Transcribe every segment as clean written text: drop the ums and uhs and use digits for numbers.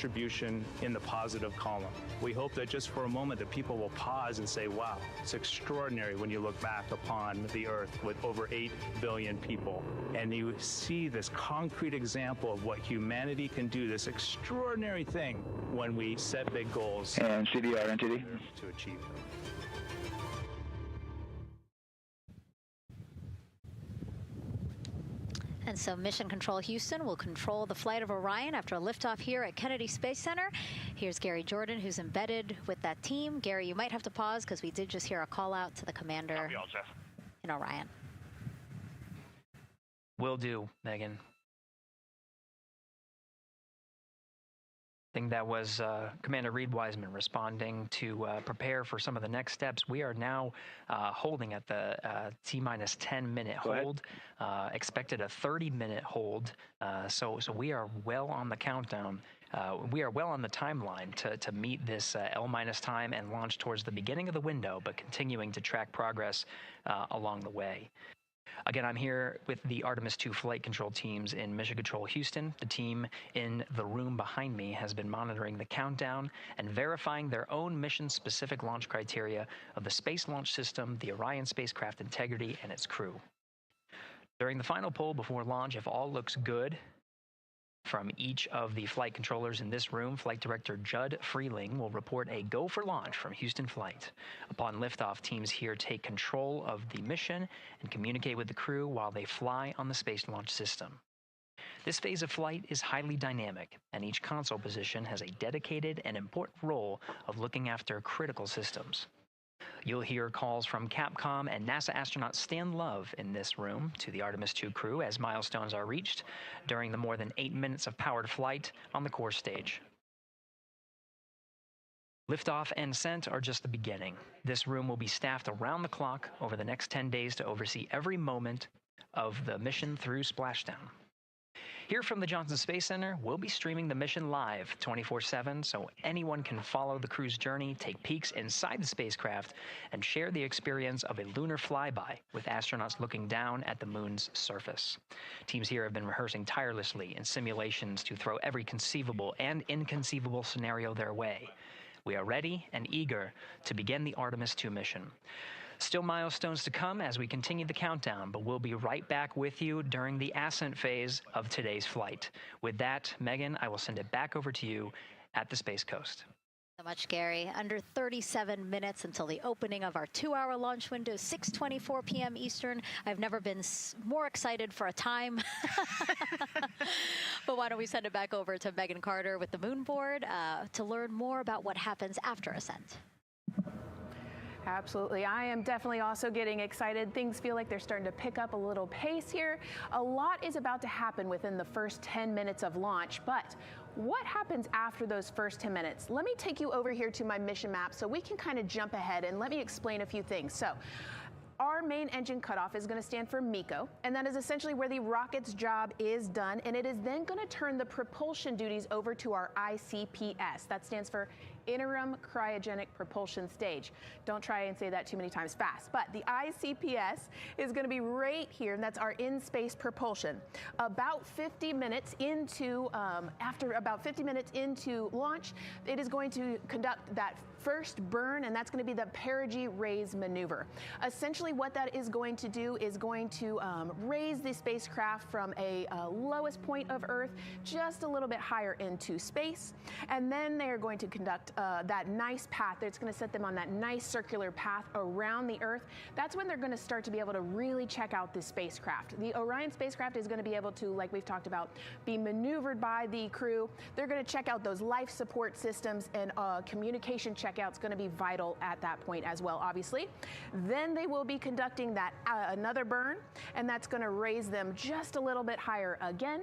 contribution in the positive column. We hope that just for a moment that people will pause and say, wow, it's extraordinary when you look back upon the Earth with over 8 billion people. And you see this concrete example of what humanity can do, this extraordinary thing when we set big goals. And CDR entity. To achieve them. And so Mission Control Houston will control the flight of Orion after a liftoff here at Kennedy Space Center. Here's Gary Jordan, who's embedded with that team. Gary, you might have to pause because we did just hear a call out to the commander in Orion. Will do, Megan. I think that was Commander Reed Wiseman responding to prepare for some of the next steps. We are now holding at the T-minus 10-minute hold, expected a 30-minute hold. So we are well on the countdown. We are well on the timeline to meet this L- time and launch towards the beginning of the window, but continuing to track progress along the way. Again, I'm here with the Artemis II flight control teams in Mission Control Houston. The team in the room behind me has been monitoring the countdown and verifying their own mission-specific launch criteria of the Space Launch System, the Orion spacecraft integrity, and its crew. During the final poll before launch, if all looks good from each of the flight controllers in this room, Flight Director Judd Freeling will report a go for launch from Houston Flight. Upon liftoff, teams here take control of the mission and communicate with the crew while they fly on the Space Launch System. This phase of flight is highly dynamic, and each console position has a dedicated and important role of looking after critical systems. You'll hear calls from Capcom and NASA astronaut Stan Love in this room to the Artemis II crew as milestones are reached during the more than 8 minutes of powered flight on the core stage. Liftoff and ascent are just the beginning. This room will be staffed around the clock over the next 10 days to oversee every moment of the mission through splashdown. Here from the Johnson Space Center, we'll be streaming the mission live 24/7 so anyone can follow the crew's journey, take peeks inside the spacecraft, and share the experience of a lunar flyby with astronauts looking down at the moon's surface. Teams here have been rehearsing tirelessly in simulations to throw every conceivable and inconceivable scenario their way. We are ready and eager to begin the Artemis II mission. Still milestones to come as we continue the countdown, but we'll be right back with you during the ascent phase of today's flight. With that, Megan, I will send it back over to you at the Space Coast. So much, Gary. Under 37 minutes until the opening of our 2-hour launch window, 6:24 p.m. Eastern. I've never been more excited for a time. But why don't we send it back over to Megan Carter with the Moon Board to learn more about what happens after ascent. Absolutely. I am definitely also getting excited. Things feel like they're starting to pick up a little pace here. A lot is about to happen within the first 10 minutes of launch, but what happens after those first 10 minutes? Let me take you over here to my mission map so we can kind of jump ahead and let me explain a few things. So, our main engine cutoff is going to stand for MECO, and that is essentially where the rocket's job is done, and it is then going to turn the propulsion duties over to our ICPS. That stands for Interim Cryogenic Propulsion Stage. Don't try and say that too many times fast, but the ICPS is going to be right here, and that's our in-space propulsion. About 50 minutes into, after about 50 minutes into launch, it is going to conduct that first burn, and that's going to be the perigee raise maneuver. Essentially, what that is going to do is going to raise the spacecraft from a lowest point of Earth just a little bit higher into space, and then they are going to conduct that nice path. It's going to set them on that nice circular path around the Earth. That's when they're going to start to be able to really check out the spacecraft. The Orion spacecraft is going to be able to, like we've talked about, be maneuvered by the crew. They're going to check out those life support systems, and communication checkout's going to be vital at that point as well, obviously. Then they will be conducting that another burn, and that's going to raise them just a little bit higher again.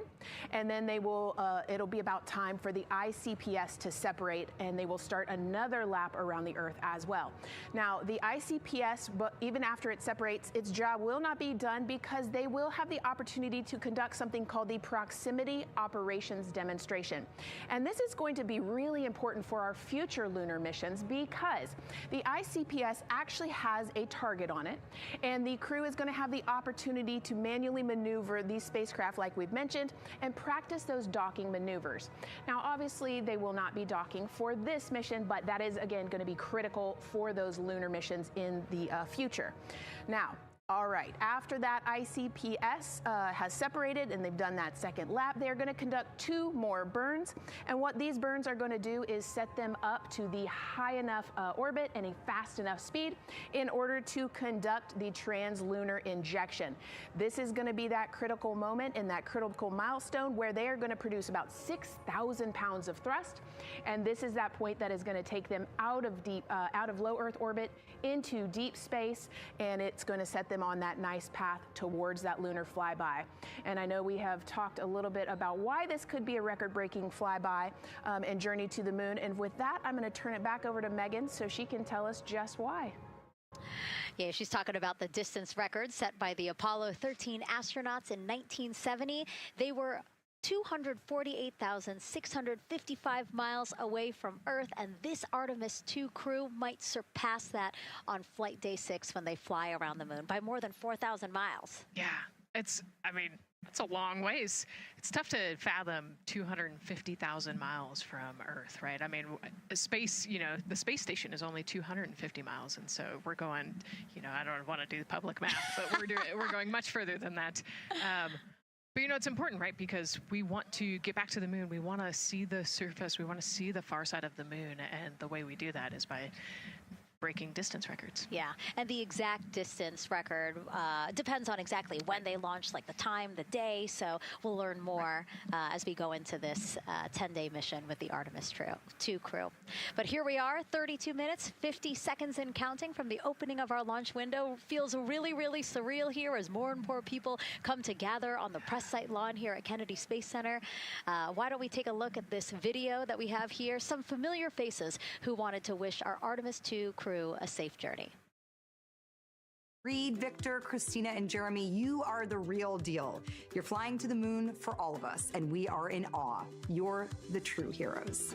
And then they will, it'll be about time for the ICPS to separate, and they will will start another lap around the Earth as well. Now, the ICPS, but even after it separates, its job will not be done because they will have the opportunity to conduct something called the Proximity Operations Demonstration. And this is going to be really important for our future lunar missions because the ICPS actually has a target on it, and the crew is going to have the opportunity to manually maneuver these spacecraft like we've mentioned and practice those docking maneuvers. Now, obviously, they will not be docking for this mission, but that is, again, going to be critical for those lunar missions in the future. Now, all right, after that ICPS has separated and they've done that second lap, they're going to conduct 2 more burns. And what these burns are going to do is set them up to the high enough orbit and a fast enough speed in order to conduct the translunar injection. This is going to be that critical moment and that critical milestone where they are going to produce about 6,000 pounds of thrust. And this is that point that is going to take them out of low Earth orbit into deep space, and it's going to set them on that nice path towards that lunar flyby. And I know we have talked a little bit about why this could be a record-breaking flyby and journey to the moon. And with that, I'm going to turn it back over to Megan so she can tell us just why. Yeah, she's talking about the distance record set by the Apollo 13 astronauts in 1970. They were 248,655 miles away from Earth, and this Artemis II crew might surpass that on flight day 6 when they fly around the moon by more than 4,000 miles. Yeah, it's a long ways. It's tough to fathom 250,000 miles from Earth, right? I mean, space, the space station is only 250 miles, and so we're going, I don't want to do the public math, but we're going much further than that. But it's important, right? Because we want to get back to the moon. We want to see the surface. We want to see the far side of the moon. And the way we do that is by breaking distance records. Yeah, and the exact distance record depends on exactly when they launch, like the time, the day. So we'll learn more as we go into this 10-day mission with the Artemis II crew. But here we are, 32 minutes, 50 seconds and counting from the opening of our launch window. Feels really, really surreal here as more and more people come to gather on the press site lawn here at Kennedy Space Center. Why don't we take a look at this video that we have here? Some familiar faces who wanted to wish our Artemis II crew a safe journey. Reed, Victor, Christina, and Jeremy, you are the real deal. You're flying to the moon for all of us, and we are in awe. You're the true heroes.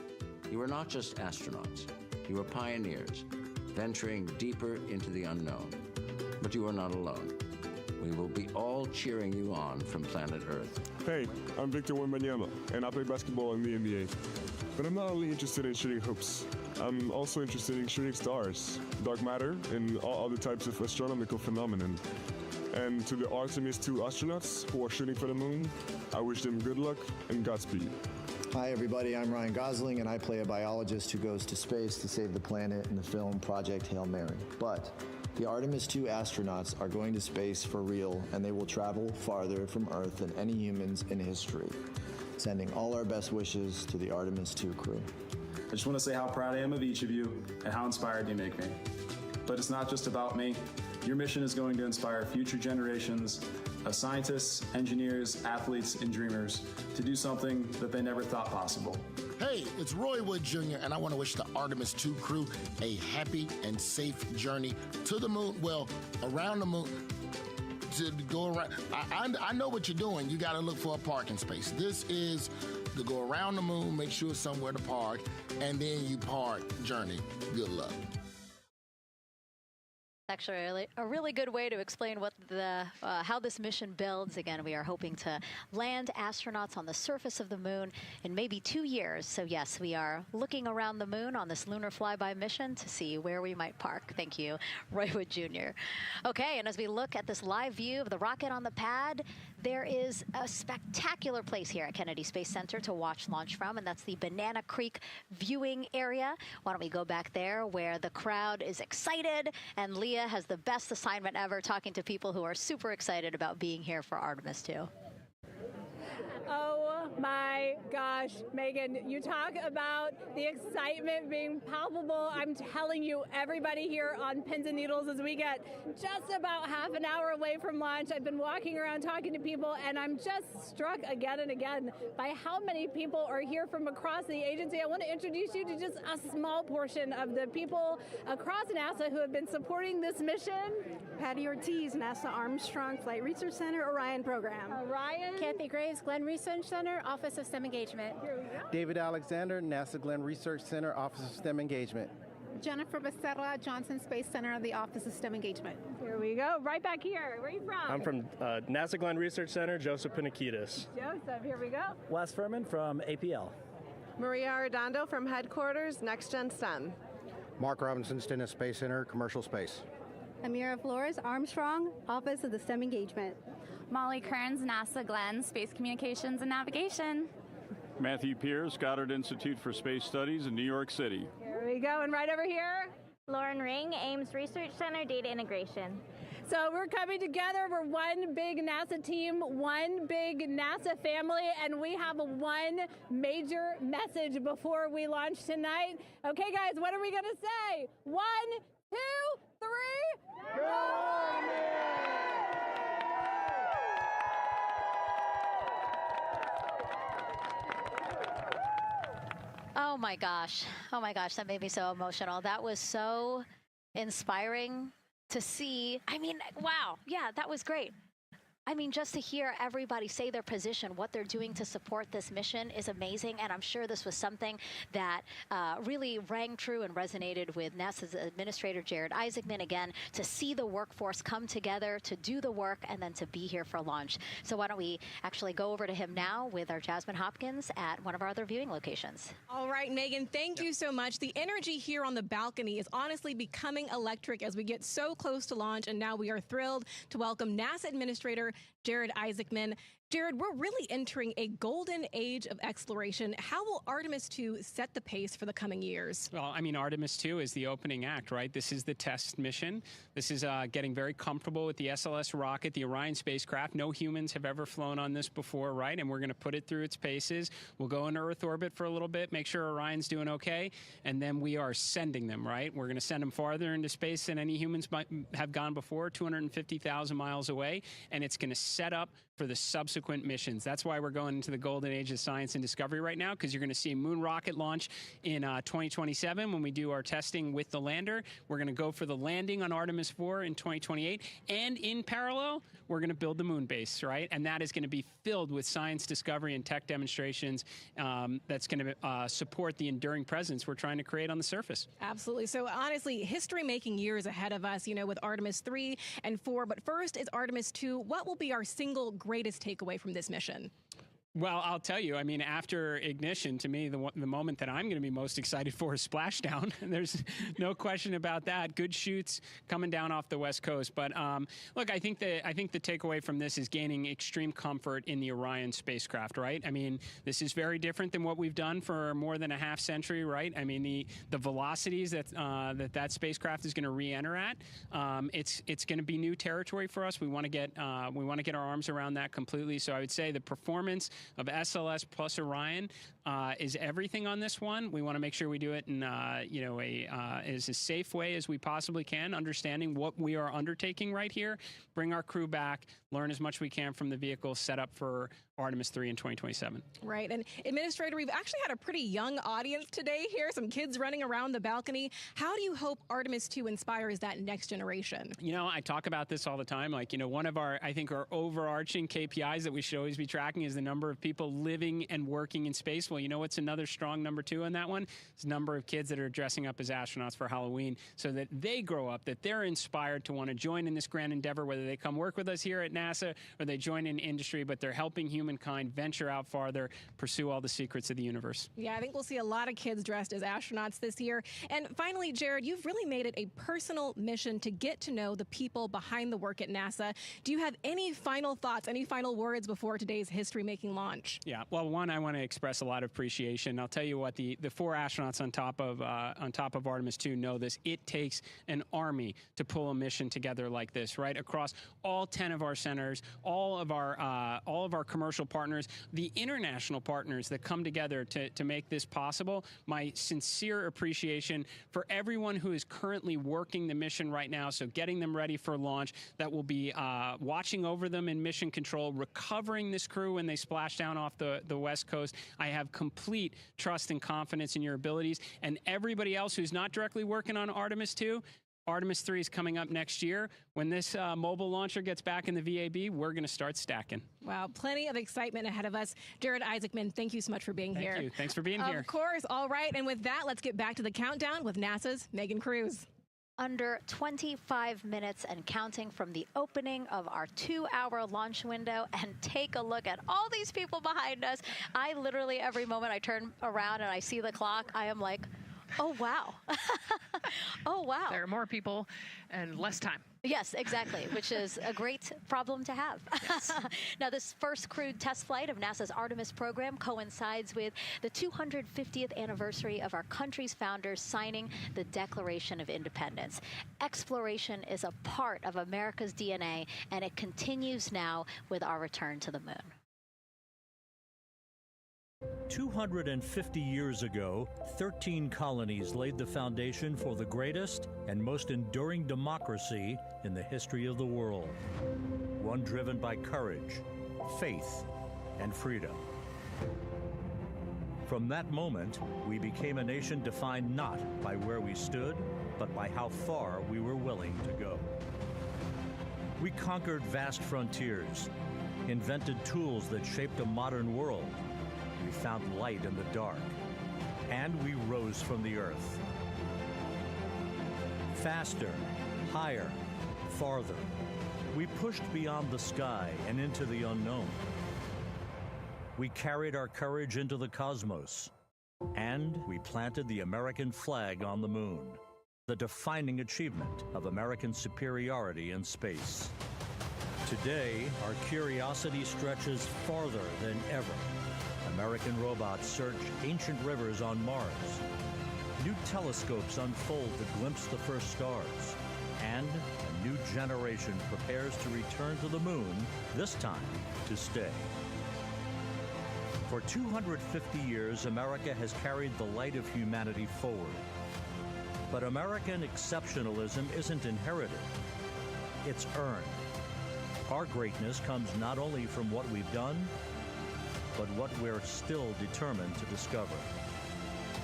You are not just astronauts. You are pioneers, venturing deeper into the unknown. But you are not alone. We will be all cheering you on from planet Earth. Hey, I'm Victor Wembanyama, and I play basketball in the NBA. But I'm not only interested in shooting hoops. I'm also interested in shooting stars, dark matter, and all other types of astronomical phenomenon. And to the Artemis II astronauts who are shooting for the moon, I wish them good luck and Godspeed. Hi everybody, I'm Ryan Gosling, and I play a biologist who goes to space to save the planet in the film Project Hail Mary. But the Artemis II astronauts are going to space for real, and they will travel farther from Earth than any humans in history. Sending all our best wishes to the Artemis II crew. I just want to say how proud I am of each of you and how inspired you make me. But it's not just about me. Your mission is going to inspire future generations of scientists, engineers, athletes, and dreamers to do something that they never thought possible. Hey, it's Roy Wood Jr., and I want to wish the Artemis II crew a happy and safe journey to the moon, well, around the moon. To go around, I know what you're doing. You got to look for a parking space. This is to go around the moon, make sure somewhere to park, and then you park journey. Good luck. Actually, a really good way to explain what how this mission builds. Again, we are hoping to land astronauts on the surface of the moon in maybe 2 years. So yes, we are looking around the moon on this lunar flyby mission to see where we might park. Thank you, Roy Wood Jr. Okay, and as we look at this live view of the rocket on the pad, there is a spectacular place here at Kennedy Space Center to watch launch from, and that's the Banana Creek viewing area. Why don't we go back there where the crowd is excited, and Leah has the best assignment ever, talking to people who are super excited about being here for Artemis II. Oh Oh my gosh, Megan, you talk about the excitement being palpable. I'm telling you, everybody here on Pins and Needles, as we get just about half an hour away from launch, I've been walking around talking to people, and I'm just struck again and again by how many people are here from across the agency. I want to introduce you to just a small portion of the people across NASA who have been supporting this mission. Patty Ortiz, NASA Armstrong Flight Research Center, Orion Program. Orion. Kathy Graves, Glenn Research Center, Office of STEM Engagement. Here we go. David Alexander, NASA Glenn Research Center, Office of STEM Engagement. Jennifer Becerra, Johnson Space Center, the Office of STEM Engagement. Here we go. Right back here. Where are you from? I'm from NASA Glenn Research Center, Joseph Panakitis. Joseph, here we go. Wes Furman from APL. Maria Arredondo from Headquarters, Next Gen STEM. Mark Robinson, Stennis Space Center, Commercial Space. Amira Flores, Armstrong, Office of the STEM Engagement. Molly Kearns, NASA Glenn, Space Communications and Navigation. Matthew Pierce, Goddard Institute for Space Studies in New York City. Here we go, and right over here. Lauren Ring, Ames Research Center, Data Integration. So we're coming together. We're one big NASA team, one big NASA family, and we have one major message before we launch tonight. Okay, guys, what are we going to say? 1, 2, 3. Oh my gosh. Oh my gosh, that made me so emotional. That was so inspiring to see. I mean, wow. Yeah, that was great. I mean, just to hear everybody say their position, what they're doing to support this mission is amazing. And I'm sure this was something that really rang true and resonated with NASA's Administrator Jared Isaacman, again, to see the workforce come together to do the work and then to be here for launch. So why don't we actually go over to him now with our Jasmine Hopkins at one of our other viewing locations. All right, Megan, thank you so much. The energy here on the balcony is honestly becoming electric as we get so close to launch. And now we are thrilled to welcome NASA Administrator Jared Isaacman. Jared, we're really entering a golden age of exploration. How will Artemis II set the pace for the coming years? Well, I mean, Artemis II is the opening act, right? This is the test mission. This is getting very comfortable with the SLS rocket, the Orion spacecraft. No humans have ever flown on this before, right? And we're going to put it through its paces. We'll go into Earth orbit for a little bit, make sure Orion's doing okay, and then we are sending them, right? We're going to send them farther into space than any humans might have gone before, 250,000 miles away, and it's going to set up for the subsequent missions. That's why we're going into the golden age of science and discovery right now, because you're going to see a moon rocket launch in 2027 when we do our testing with the lander. We're going to go for the landing on Artemis IV in 2028. And in parallel, we're going to build the moon base, right? And that is going to be filled with science discovery and tech demonstrations that's going to support the enduring presence we're trying to create on the surface. Absolutely. So honestly, history-making years ahead of us, you know, with Artemis III and IV. But first is Artemis II. What will be our single greatest takeaway from this mission? Well, I'll tell you, I mean, after ignition, to me, the moment that I'm going to be most excited for is splashdown. There's no question about that. Good shoots coming down off the West Coast. But look, I think the takeaway from this is gaining extreme comfort in the Orion spacecraft, right? I mean, this is very different than what we've done for more than a half century, right? I mean, the velocities that spacecraft is going to re-enter at, it's going to be new territory for us. We want to get our arms around that completely. So I would say the performance of SLS plus Orion is everything on this one. We want to make sure we do it in as a safe way as we possibly can, understanding what we are undertaking right here, bring our crew back, learn as much we can from the vehicle, set up for Artemis III in 2027. Right. And Administrator, we've actually had a pretty young audience today here, some kids running around the balcony. How do you hope Artemis II inspires that next generation? You know, I talk about this all the time. Like, you know, one of our overarching KPIs that we should always be tracking is the number of people living and working in space. Well, you know what's another strong number 2 on that one? It's the number of kids that are dressing up as astronauts for Halloween, so that they grow up, that they're inspired to want to join in this grand endeavor, whether they come work with us here at NASA or they join in industry, but they're helping humankind venture out farther, pursue all the secrets of the universe. Yeah, I think we'll see a lot of kids dressed as astronauts this year. And finally, Jared, you've really made it a personal mission to get to know the people behind the work at NASA. Do you have any final thoughts, any final words before today's history-making launch? Yeah, well, one, I want to express a lot that appreciation. I'll tell you what, the 4 astronauts on top of Artemis II know this. It takes an army to pull a mission together like this, right? Across all 10 of our centers, all of our commercial partners, the international partners that come together to make this possible. My sincere appreciation for everyone who is currently working the mission right now, so getting them ready for launch, that will be watching over them in mission control, recovering this crew when they splash down off the West Coast. I have complete trust and confidence in your abilities. And everybody else who's not directly working on Artemis II, Artemis III is coming up next year. When this mobile launcher gets back in the VAB, we're going to start stacking. Wow, plenty of excitement ahead of us. Jared Isaacman, thank you so much for being here. Thank you. Thanks for being here. Of course. All right. And with that, let's get back to the countdown with NASA's Megan Cruz. Under 25 minutes and counting from the opening of our 2-hour launch window. And take a look at all these people behind us. I literally, every moment I turn around and I see the clock, I am like, oh, wow. Oh, wow. There are more people and less time. Yes, exactly, which is a great problem to have. Yes. Now, this first crewed test flight of NASA's Artemis program coincides with the 250th anniversary of our country's founders signing the Declaration of Independence. Exploration is a part of America's DNA, and it continues now with our return to the moon. 250 years ago, 13 colonies laid the foundation for the greatest and most enduring democracy in the history of the world. One driven by courage, faith, and freedom. From that moment, we became a nation defined not by where we stood, but by how far we were willing to go. We conquered vast frontiers, invented tools that shaped a modern world. We found light in the dark, and we rose from the earth. Faster, higher, farther. We pushed beyond the sky and into the unknown. We carried our courage into the cosmos, and we planted the American flag on the moon, the defining achievement of American superiority in space. Today, our curiosity stretches farther than ever. American robots search ancient rivers on Mars. New telescopes unfold to glimpse the first stars. And a new generation prepares to return to the moon, this time to stay. For 250 years, America has carried the light of humanity forward. But American exceptionalism isn't inherited, it's earned. Our greatness comes not only from what we've done, but what we're still determined to discover.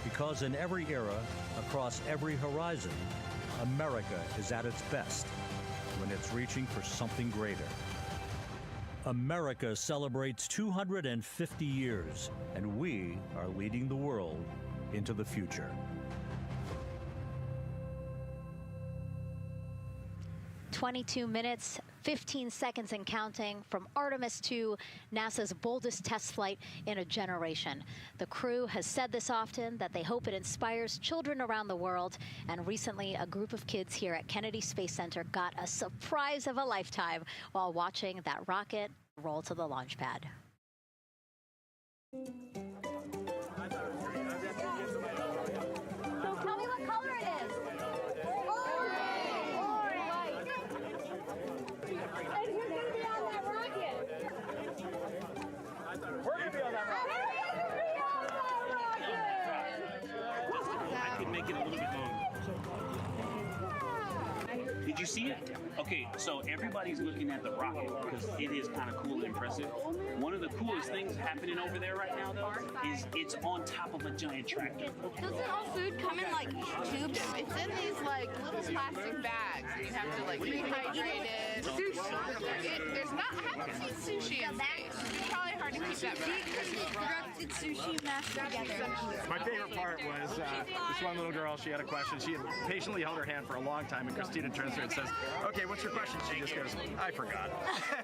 Because in every era, across every horizon, America is at its best when it's reaching for something greater. America celebrates 250 years, and we are leading the world into the future. 22 minutes, 15 seconds and counting from Artemis II, NASA's boldest test flight in a generation. The crew has said this often, that they hope it inspires children around the world. And recently, a group of kids here at Kennedy Space Center got a surprise of a lifetime while watching that rocket roll to the launch pad. So tell me what color it is. And who's going to be on that rocket? We're going to be on that rocket. I could make it a little bit longer. Did you see it? Okay, so everybody's looking at the rocket because it is kind of cool and impressive. One of the coolest things happening over there right now, though, is it's on top of a giant tractor. Doesn't all food come in like tubes? It's in these like little plastic bags, and you have to like rehydrate it. Sushi. There's not. I haven't seen sushi in space. It's probably hard to keep that back. Sushi mashed together. My favorite part was this one little girl. She had a question. She had patiently held her hand for a long time, and Christina turns to her and says, "Okay, what's your question?" She just goes, "I forgot."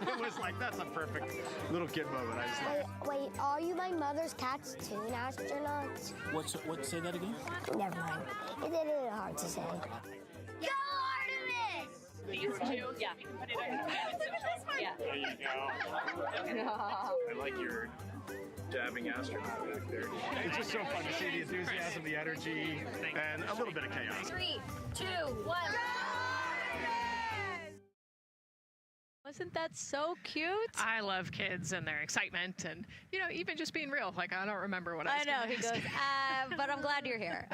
It was like, that's a perfect little kid moment. I just love. Wait, are you my mother's cartoon astronauts? What? Say that again? Never mind. It's a little hard to say. Go Artemis! These two? Yeah. You can put it on your hand. Look at this one. Yeah. There you go. I like your jabbing astronaut back there. It's just so fun to see the enthusiasm, the energy, and a little bit of chaos. 3, 2, 1. Wasn't that so cute? I love kids and their excitement and, you know, even just being real. Like, I don't remember what I was I know, gonna he ask. goes, but I'm glad you're here.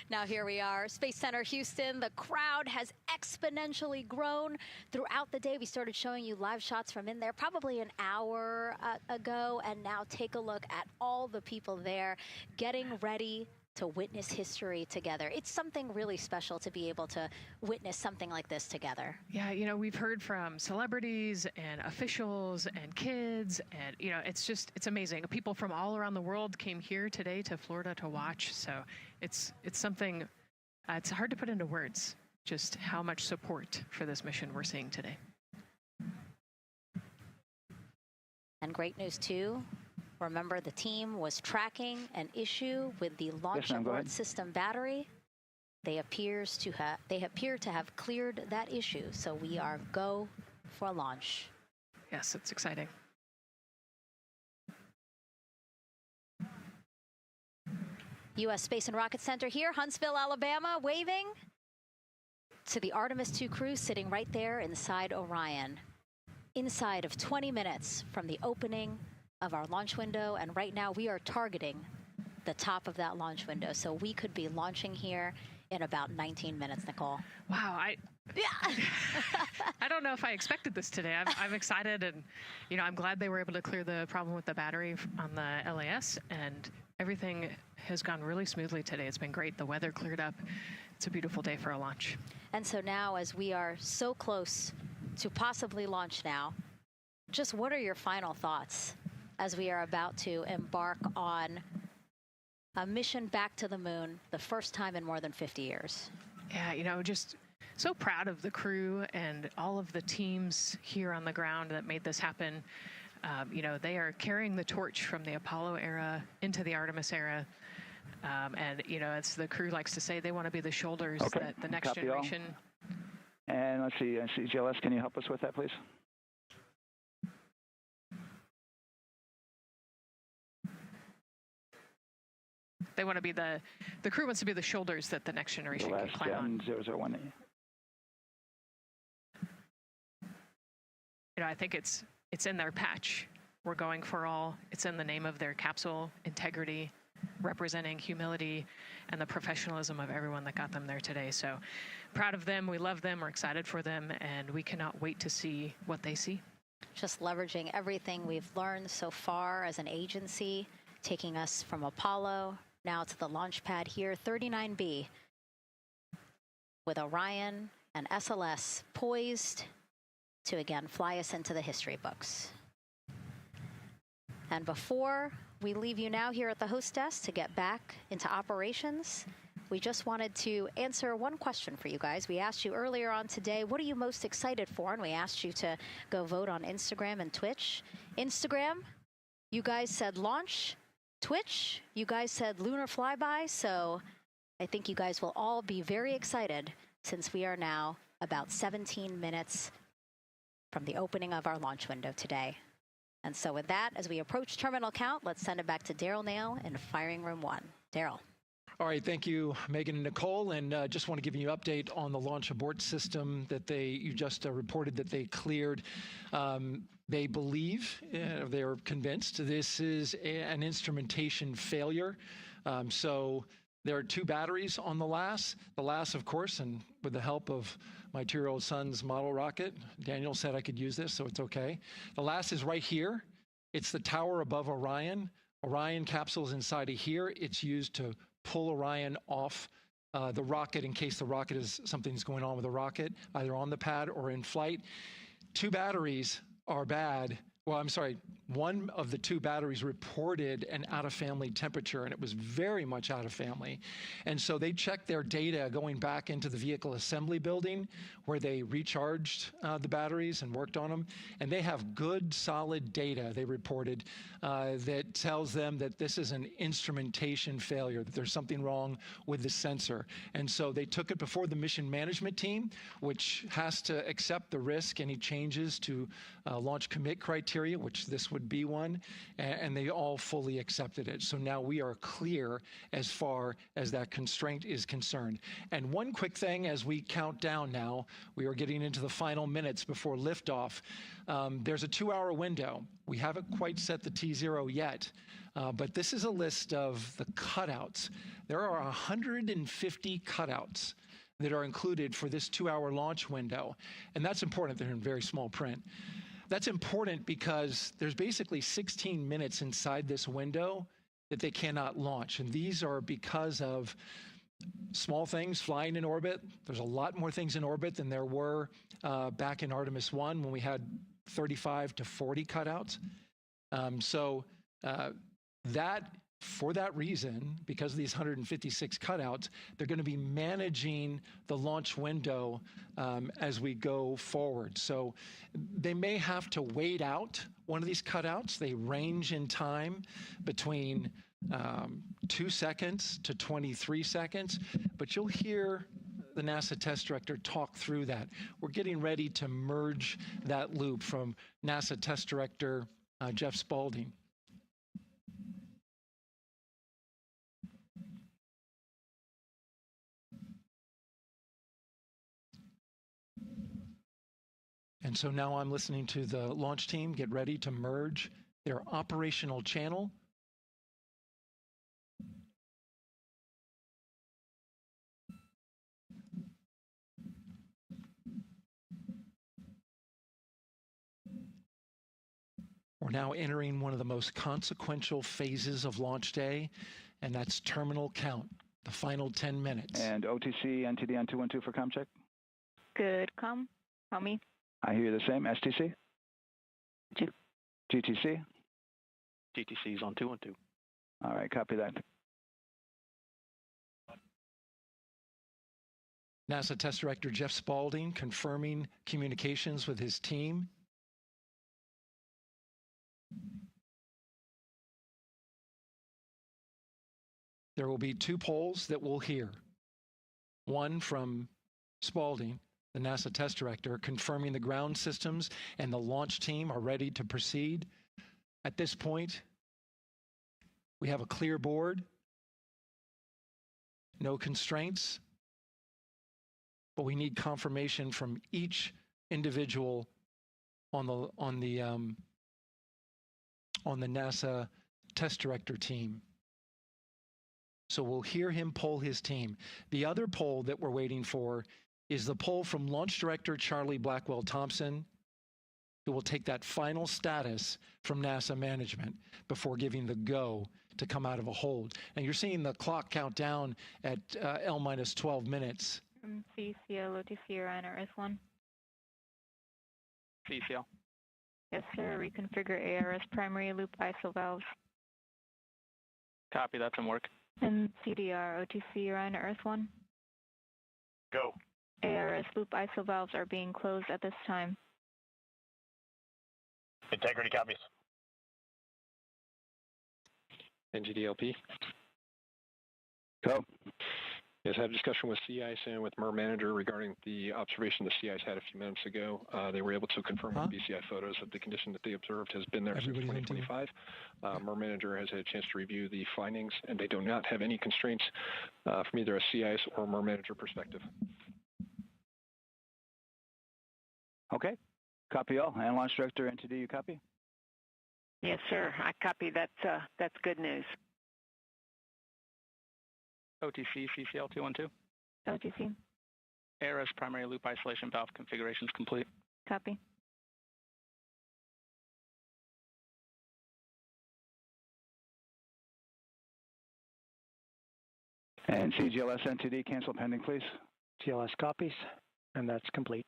Now here we are, Space Center Houston. The crowd has exponentially grown throughout the day. We started showing you live shots from in there probably an hour ago, and now take a look at all the people there getting ready to witness history together. It's something really special to be able to witness something like this together. Yeah, you know, we've heard from celebrities and officials and kids, and, you know, it's amazing. People from all around the world came here today to Florida to watch. So it's something, it's hard to put into words, just how much support for this mission we're seeing today. And great news too, remember the team was tracking an issue with the launch abort system battery. They appear to have cleared that issue, so we are go for launch. Yes, it's exciting. U.S. Space and Rocket Center here, Huntsville, Alabama, waving to the Artemis II crew sitting right there inside Orion. Inside of 20 minutes from the opening of our launch window, and right now we are targeting the top of that launch window, so we could be launching here in about 19 minutes, Nicole. Wow, I don't know if I expected this today. I'm excited, and, you know, I'm glad they were able to clear the problem with the battery on the LAS, and everything has gone really smoothly today. It's been great. The weather cleared up. It's a beautiful day for a launch. And so now, as we are so close to possibly launch now, just what are your final thoughts as we are about to embark on a mission back to the moon, the first time in more than 50 years? Yeah, you know, just so proud of the crew and all of the teams here on the ground that made this happen. You know, they are carrying the torch from the Apollo era into the Artemis era. And, you know, as the crew likes to say, they want to be the shoulders that the next generation. And let's see, GLS, can you help us with that, please? They want to be the crew wants to be the shoulders that the next generation can climb on. 001. You know, I think it's in their patch. We're going for all. It's in the name of their capsule, integrity, representing humility and the professionalism of everyone that got them there today. So proud of them. We love them. We're excited for them, and we cannot wait to see what they see. Just leveraging everything we've learned so far as an agency, taking us from Apollo now to the launch pad here, 39B, with Orion and SLS poised to again fly us into the history books. And before we leave you now here at the host desk to get back into operations, we just wanted to answer one question for you guys. We asked you earlier on today, what are you most excited for? And we asked you to go vote on Instagram and Twitch. Instagram, you guys said launch. Twitch, you guys said lunar flyby. So I think you guys will all be very excited since we are now about 17 minutes from the opening of our launch window today. And so with that, as we approach terminal count, let's send it back to Daryl Nail in Firing Room 1. Daryl. All right, thank you, Megan and Nicole, and just want to give you an update on the launch abort system that you just reported that they cleared. They believe, they're convinced, this is an instrumentation failure. So there are 2 batteries on the LAS. The LAS, of course, and with the help of my 2-year-old son's model rocket, Daniel said I could use this, so it's okay. The LAS is right here. It's the tower above Orion. Orion capsule's inside of here. It's used to pull Orion off the rocket in case the rocket something's going on with the rocket, either on the pad or in flight. 2 batteries are bad. Well, I'm sorry, one of the 2 batteries reported an out-of-family temperature, and it was very much out of family. And so they checked their data going back into the vehicle assembly building where they recharged the batteries and worked on them. And they have good, solid data, they reported, that tells them that this is an instrumentation failure, that there's something wrong with the sensor. And so they took it before the mission management team, which has to accept the risk, any changes to launch commit criteria. criteria, which this would be one, and they all fully accepted it. So now we are clear as far as that constraint is concerned. And one quick thing as we count down now, we are getting into the final minutes before liftoff. There's a 2-hour window. We haven't quite set the T0 yet, but this is a list of the cutouts. There are 150 cutouts that are included for this 2-hour launch window. And that's important. They're in very small print. That's important because there's basically 16 minutes inside this window that they cannot launch. And these are because of small things flying in orbit. There's a lot more things in orbit than there were back in Artemis I when we had 35 to 40 cutouts. For that reason, because of these 156 cutouts, they're going to be managing the launch window as we go forward. So they may have to wait out one of these cutouts. They range in time between 2 seconds to 23 seconds, but you'll hear the NASA test director talk through that. We're getting ready to merge that loop from NASA test director Jeff Spaulding. And so now I'm listening to the launch team get ready to merge their operational channel. We're now entering one of the most consequential phases of launch day, and that's terminal count, the final 10 minutes. And OTC, NTD on 212 for comm check? Good, comm. Tell me. I hear the same. STC? 2. GTC? GTC is on 212. All right, copy that. NASA Test Director Jeff Spaulding confirming communications with his team. There will be 2 polls that we'll hear. One from Spaulding, the NASA test director, confirming the ground systems and the launch team are ready to proceed. At this point, we have a clear board, no constraints, but we need confirmation from each individual on the NASA test director team. So we'll hear him poll his team. The other poll that we're waiting for is the poll from Launch Director Charlie Blackwell Thompson, who will take that final status from NASA management before giving the go to come out of a hold. And you're seeing the clock count down at L minus 12 minutes. CCL, OTC, Orion, RS1. CCL. Yes, sir. Reconfigure ARS primary loop ISO valves. Copy, that's in work. And CDR, OTC, Orion, RS1. Go. ARS loop ISO valves are being closed at this time. Integrity copies. NGDLP. Go. Yes, I had a discussion with sea ice and with MER manager regarding the observation the sea ice had a few minutes ago. They were able to confirm with BCI photos that the condition that they observed has been there since 2025. MER manager has had a chance to review the findings, and they do not have any constraints from either a sea ice or MER manager perspective. Okay. Copy all. And Launch Director NTD, you copy? Yes, sir. I copy. That's good news. OTC, CCL 212. OTC. ARS primary loop isolation valve configuration is complete. Copy. And CGLS NTD, cancel pending, please. GLS copies, and that's complete.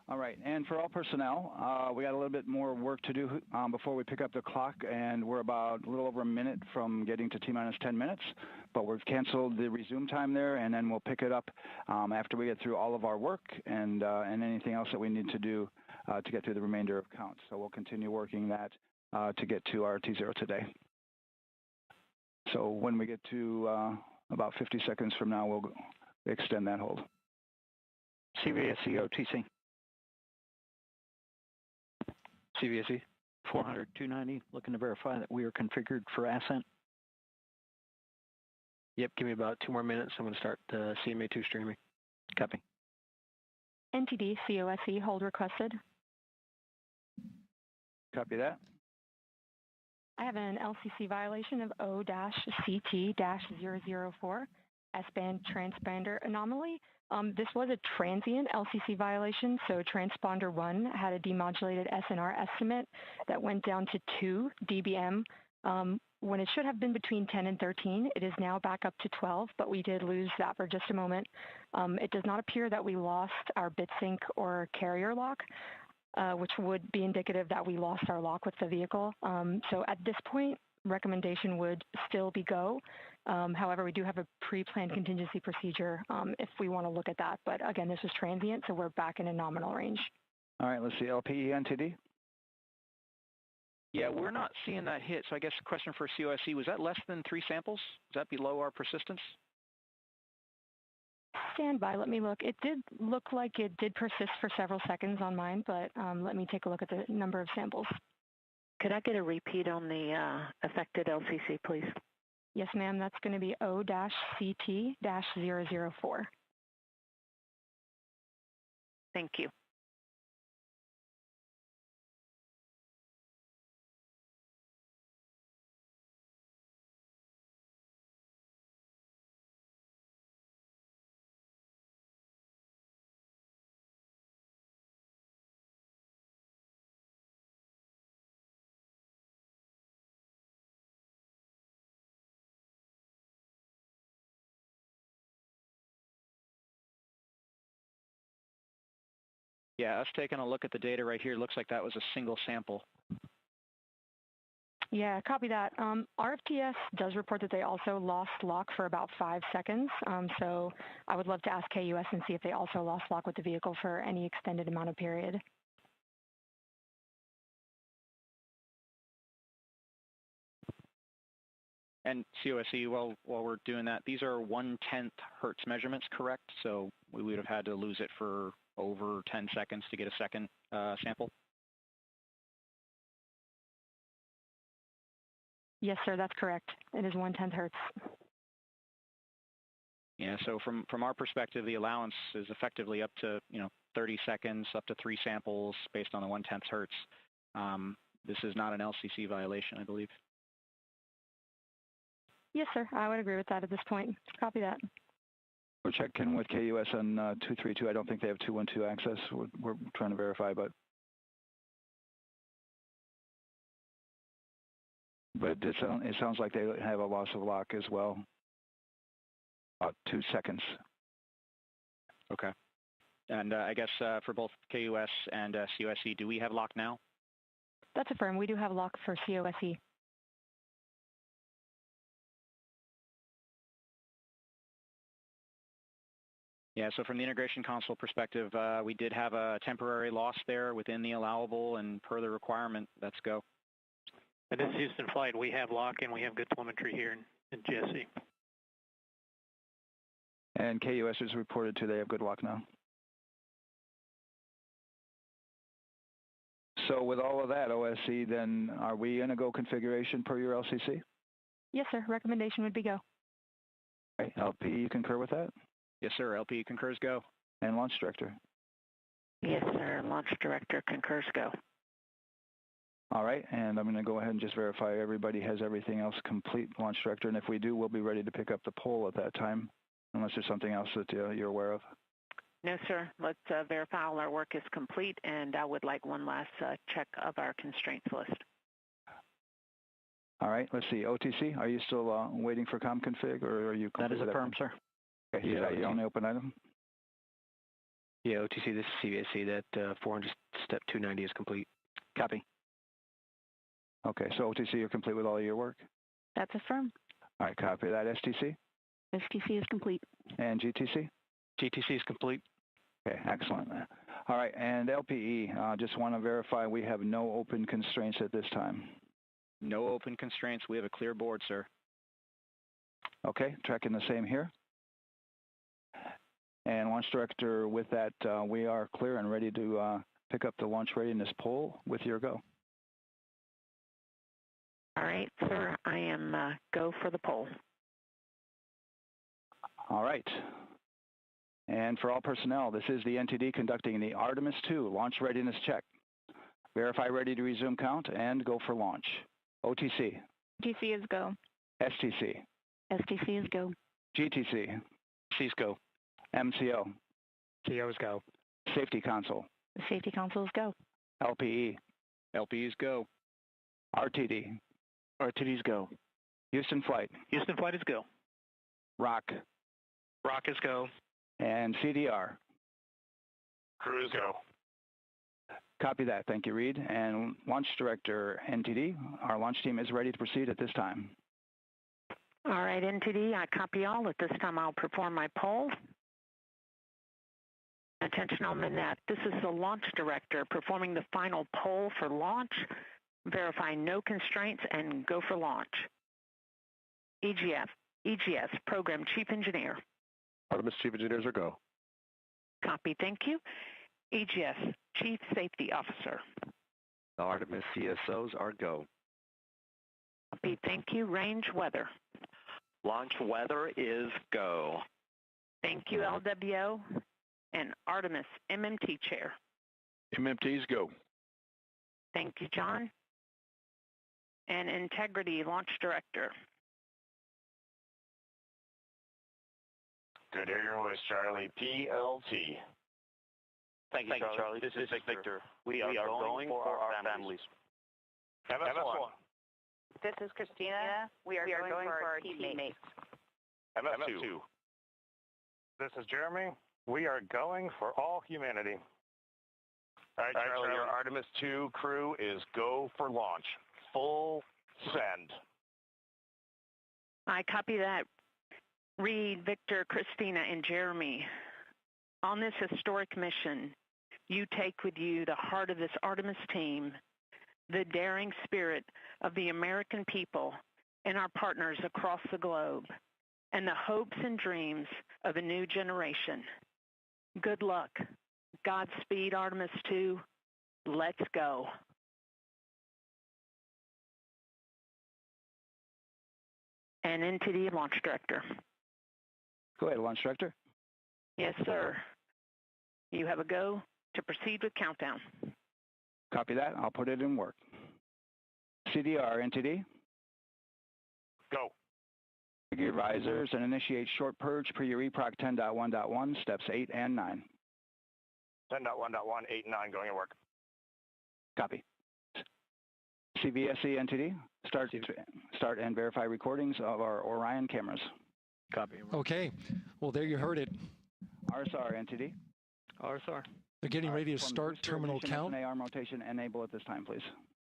All right, and for all personnel, we got a little bit more work to do before we pick up the clock, and we're about a little over a minute from getting to T-minus 10 minutes, but we've canceled the resume time there, and then we'll pick it up after we get through all of our work and anything else that we need to do to get through the remainder of count. So we'll continue working that to get to our T0 today. So when we get to about 50 seconds from now, we'll extend that hold. CVSE OTC. CVSE. 400, 290, looking to verify that we are configured for ascent. Yep, give me about 2 more minutes. I'm going to start CMA2 streaming. Copy. NTD COSE hold requested. Copy that. I have an LCC violation of O-CT-004, S-band transponder anomaly. This was a transient LCC violation, so transponder 1 had a demodulated SNR estimate that went down to 2 dBm when it should have been between 10 and 13. It is now back up to 12, but we did lose that for just a moment. It does not appear that we lost our bit sync or carrier lock, which would be indicative that we lost our lock with the vehicle. So at this point, recommendation would still be go. However, we do have a pre-planned contingency procedure if we want to look at that. But again, this is transient, so we're back in a nominal range. All right, let's see, LPE NTD. Yeah, we're not seeing that hit. So I guess the question for COSE, was that less than 3 samples? Is that below our persistence? Stand by, let me look. It did look like it did persist for several seconds on mine, but let me take a look at the number of samples. Could I get a repeat on the affected LCC, please? Yes, ma'am. That's going to be O-CT-004. Thank you. Yeah, us taking a look at the data right here, looks like that was a single sample. Yeah, copy that. RFTS does report that they also lost lock for about 5 seconds. So I would love to ask KUS and see if they also lost lock with the vehicle for any extended amount of period. And COSE, while we're doing that, these are 1/10 hertz measurements, correct? So we would have had to lose it for over 10 seconds to get a second sample? Yes, sir, that's correct. It is 1/10 hertz. Yeah, so from our perspective, the allowance is effectively up to 30 seconds, up to 3 samples based on the 1/10 hertz. This is not an LCC violation, I believe. Yes, sir, I would agree with that at this point. Copy that. We're checking with KUS on 232. I don't think they have 212 access. We're trying to verify, but it sounds like they have a loss of lock as well. About 2 seconds. Okay. And I guess for both KUS and COSE, do we have lock now? That's affirmed. We do have lock for COSE. Yeah, so from the integration console perspective, we did have a temporary loss there within the allowable, and per the requirement, let's go. And this is Houston Flight. We have lock and we have good telemetry here in GSE. And KUS is reported to they have good lock now. So with all of that, OSC, then are we in a go configuration per your LCC? Yes, sir. Recommendation would be go. Right. LP, you concur with that? Yes, sir. LP concurs go. And launch director? Yes, sir. Launch director concurs go. All right, and I'm going to go ahead and just verify everybody has everything else complete, launch director, and if we do, we'll be ready to pick up the poll at that time, unless there's something else that you're aware of. No, sir. Let's verify all our work is complete, and I would like one last check of our constraints list. All right, let's see. OTC, are you still waiting for ComConfig, or are you? That is affirmed, sir. Okay, is that your only open item? Yeah, OTC, this is CVSC. That 400 step 290 is complete. Copy. Okay, so OTC, you're complete with all of your work? That's affirmed. All right, copy that. STC? STC is complete. And GTC? GTC is complete. Okay, excellent. All right, and LPE, just want to verify we have no open constraints at this time. No open constraints. We have a clear board, sir. Okay, tracking the same here. And launch director, with that, we are clear and ready to pick up the launch readiness poll with your go. All right, sir. I am go for the poll. All right. And for all personnel, this is the NTD conducting the Artemis II launch readiness check. Verify ready to resume count and go for launch. OTC. TC is go. STC. STC is go. GTC. C's go. MCO. CO's go. Safety Console. Safety Console is go. LPE. LPE's go. RTD. RTD's go. Houston Flight. Houston Flight is go. ROC. ROC is go. And CDR. Crew is go. Copy that. Thank you, Reed. And Launch Director, NTD, our launch team is ready to proceed at this time. All right, NTD, I copy all. At this time, I'll perform my poll. Attention on the net. This is the Launch Director performing the final poll for launch. Verify no constraints and go for launch. EGS, Program Chief Engineer. Artemis Chief Engineers are go. Copy, thank you. EGS, Chief Safety Officer. The Artemis CSOs are go. Copy, thank you. Range Weather. Launch weather is go. Thank you, LWO. And Artemis MMT Chair. MMT's go. Thank you, John. And Integrity Launch Director. Good Airways, Charlie, PLT. Thank you, Charlie. This is Victor. We are going for our families. MS1. This is Christina. We are going for our teammates. MS2. This is Jeremy. We are going for all humanity. All right, Charlie, your Artemis II crew is go for launch. Full send. I copy that. Reed, Victor, Christina, and Jeremy. On this historic mission, you take with you the heart of this Artemis team, the daring spirit of the American people and our partners across the globe, and the hopes and dreams of a new generation. Good luck. Godspeed, Artemis II. Let's go. And NTD Launch Director. Go ahead, Launch Director. Yes, sir. You have a go to proceed with countdown. Copy that. I'll put it in work. CDR, NTD. Go. Your risers and initiate short purge per your EPROC 10.1.1, steps 8 and 9. 10.1.1, 8 and 9 going to work. Copy. CVSE, NTD. Start and verify recordings of our Orion cameras. Copy. Okay. Well, there you heard it. RSR, NTD. RSR. They're getting ready to start terminal count. arm rotation enable at this time, please.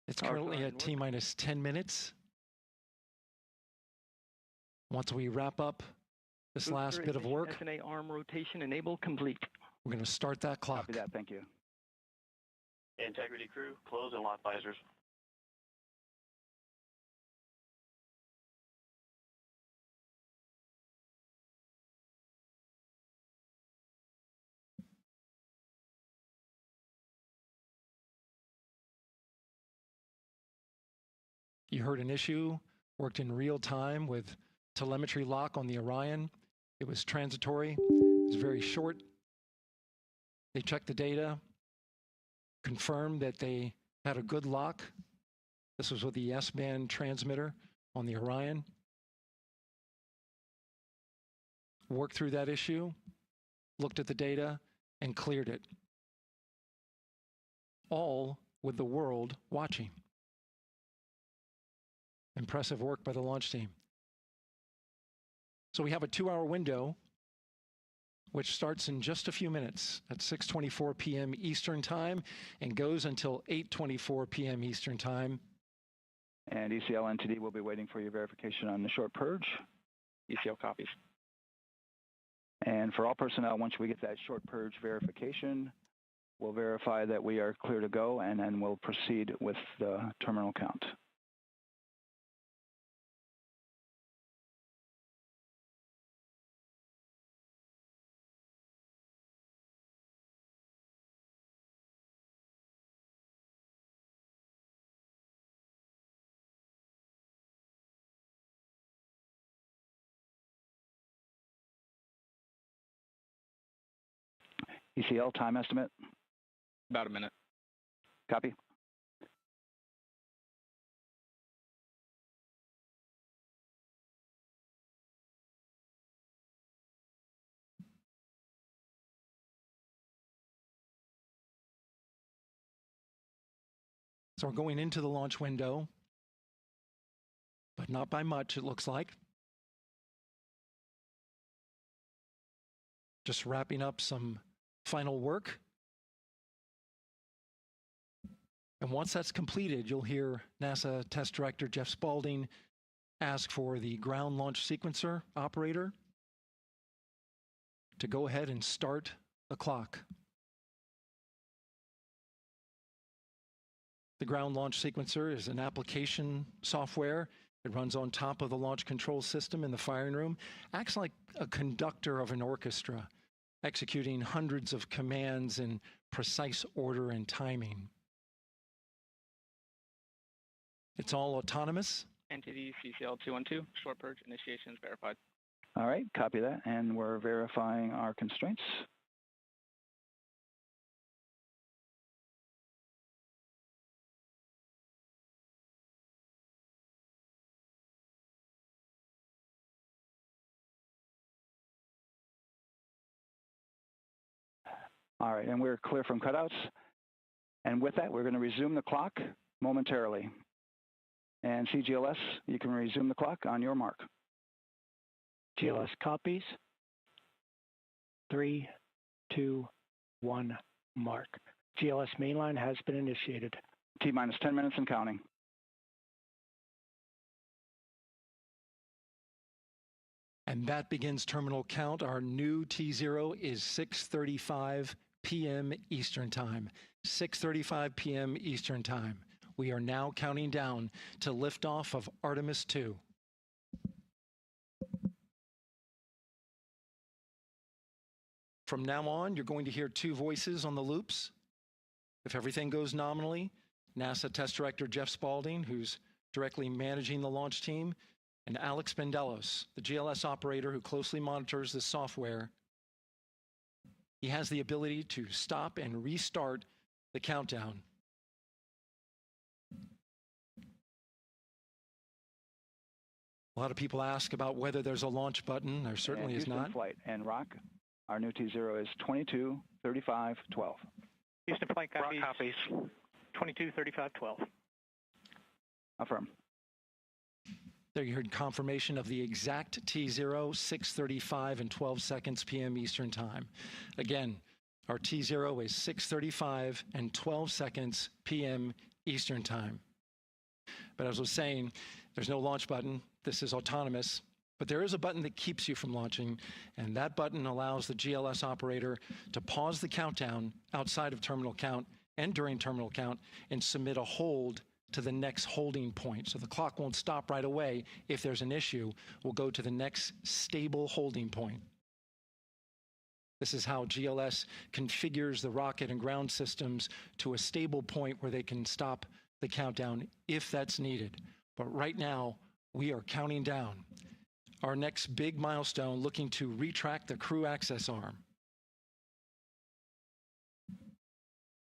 It's currently at T-minus 10 minutes. Once we wrap up this last bit of work, SNA arm rotation enable complete. we're going to start that clock. Copy that. Thank you. Integrity crew, close and lock visors. You heard an issue, worked in real time with telemetry lock on the Orion. It was transitory. It was very short. They checked the data, confirmed that they had a good lock. This was with the S-band transmitter on the Orion. Worked through that issue, looked at the data, and cleared it. All with the world watching. Impressive work by the launch team. So we have a 2-hour window, which starts in just a few minutes at 6:24 p.m. Eastern Time and goes until 8:24 p.m. Eastern Time. And ECL NTD will be waiting for your verification on the short purge. ECL copies. And for all personnel, once we get that short purge verification, we'll verify that we are clear to go, and then we'll proceed with the terminal count. ECL time estimate? About a minute. Copy. So we're going into the launch window, but not by much, it looks like. Just wrapping up some final work. And once that's completed, you'll hear NASA Test Director Jeff Spaulding ask for the ground launch sequencer operator to go ahead and start the clock. The ground launch sequencer is an application software. It runs on top of the launch control system in the firing room, acts like a conductor of an orchestra, executing hundreds of commands in precise order and timing. It's all autonomous. Entity CCL 212, short purge initiation is verified. All right, copy that, and we're verifying our constraints. All right, and we're clear from cutouts. And with that, we're going to resume the clock momentarily. And CGLS, you can resume the clock on your mark. GLS copies. 3, 2, 1, mark. GLS mainline has been initiated. T-minus 10 minutes and counting. And that begins terminal count. Our new T0 is 6:35 p.m. Eastern Time. 6:35 p.m. Eastern Time. We are now counting down to liftoff of Artemis II. From now on, you're going to hear two voices on the loops. If everything goes nominally, NASA Test Director Jeff Spaulding, who's directly managing the launch team, and Alex Bendelos, the GLS operator who closely monitors the software. He has the ability to stop and restart the countdown. A lot of people ask about whether there's a launch button. There certainly is not. Flight and Rock, our new T0 is 22, 35, 12. Houston flight copies. Rock copies. 22, 35, 12. Affirm. There you heard confirmation of the exact T0, 6:35 and 12 seconds p.m. Eastern Time. Again, our T0 is 6:35 and 12 seconds p.m. Eastern Time. But as I was saying, there's no launch button. This is autonomous. But there is a button that keeps you from launching, and that button allows the GLS operator to pause the countdown outside of terminal count and during terminal count and submit a hold to the next holding point. So the clock won't stop right away. If there's an issue, we'll go to the next stable holding point. This is how GLS configures the rocket and ground systems to a stable point where they can stop the countdown if that's needed. But right now, we are counting down. Our next big milestone, looking to retract the crew access arm.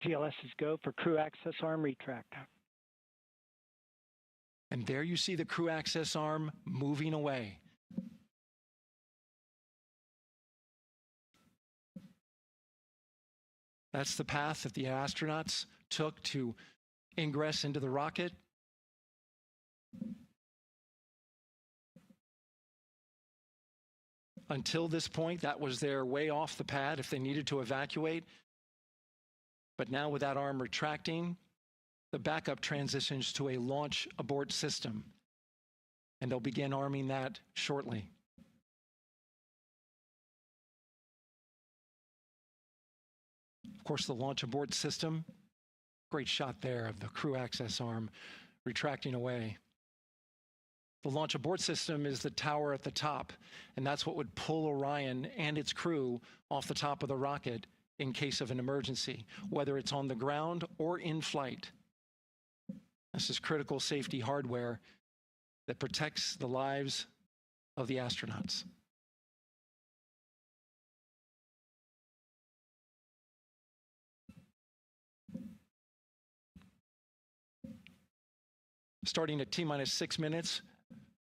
GLS is go for crew access arm retract. And there you see the crew access arm moving away. That's the path that the astronauts took to ingress into the rocket. Until this point, that was their way off the pad if they needed to evacuate. But now with that arm retracting, the backup transitions to a launch abort system. And they'll begin arming that shortly. Of course, the launch abort system, great shot there of the crew access arm retracting away. The launch abort system is the tower at the top, and that's what would pull Orion and its crew off the top of the rocket in case of an emergency, whether it's on the ground or in flight. This is critical safety hardware that protects the lives of the astronauts. Starting at T-minus 6 minutes,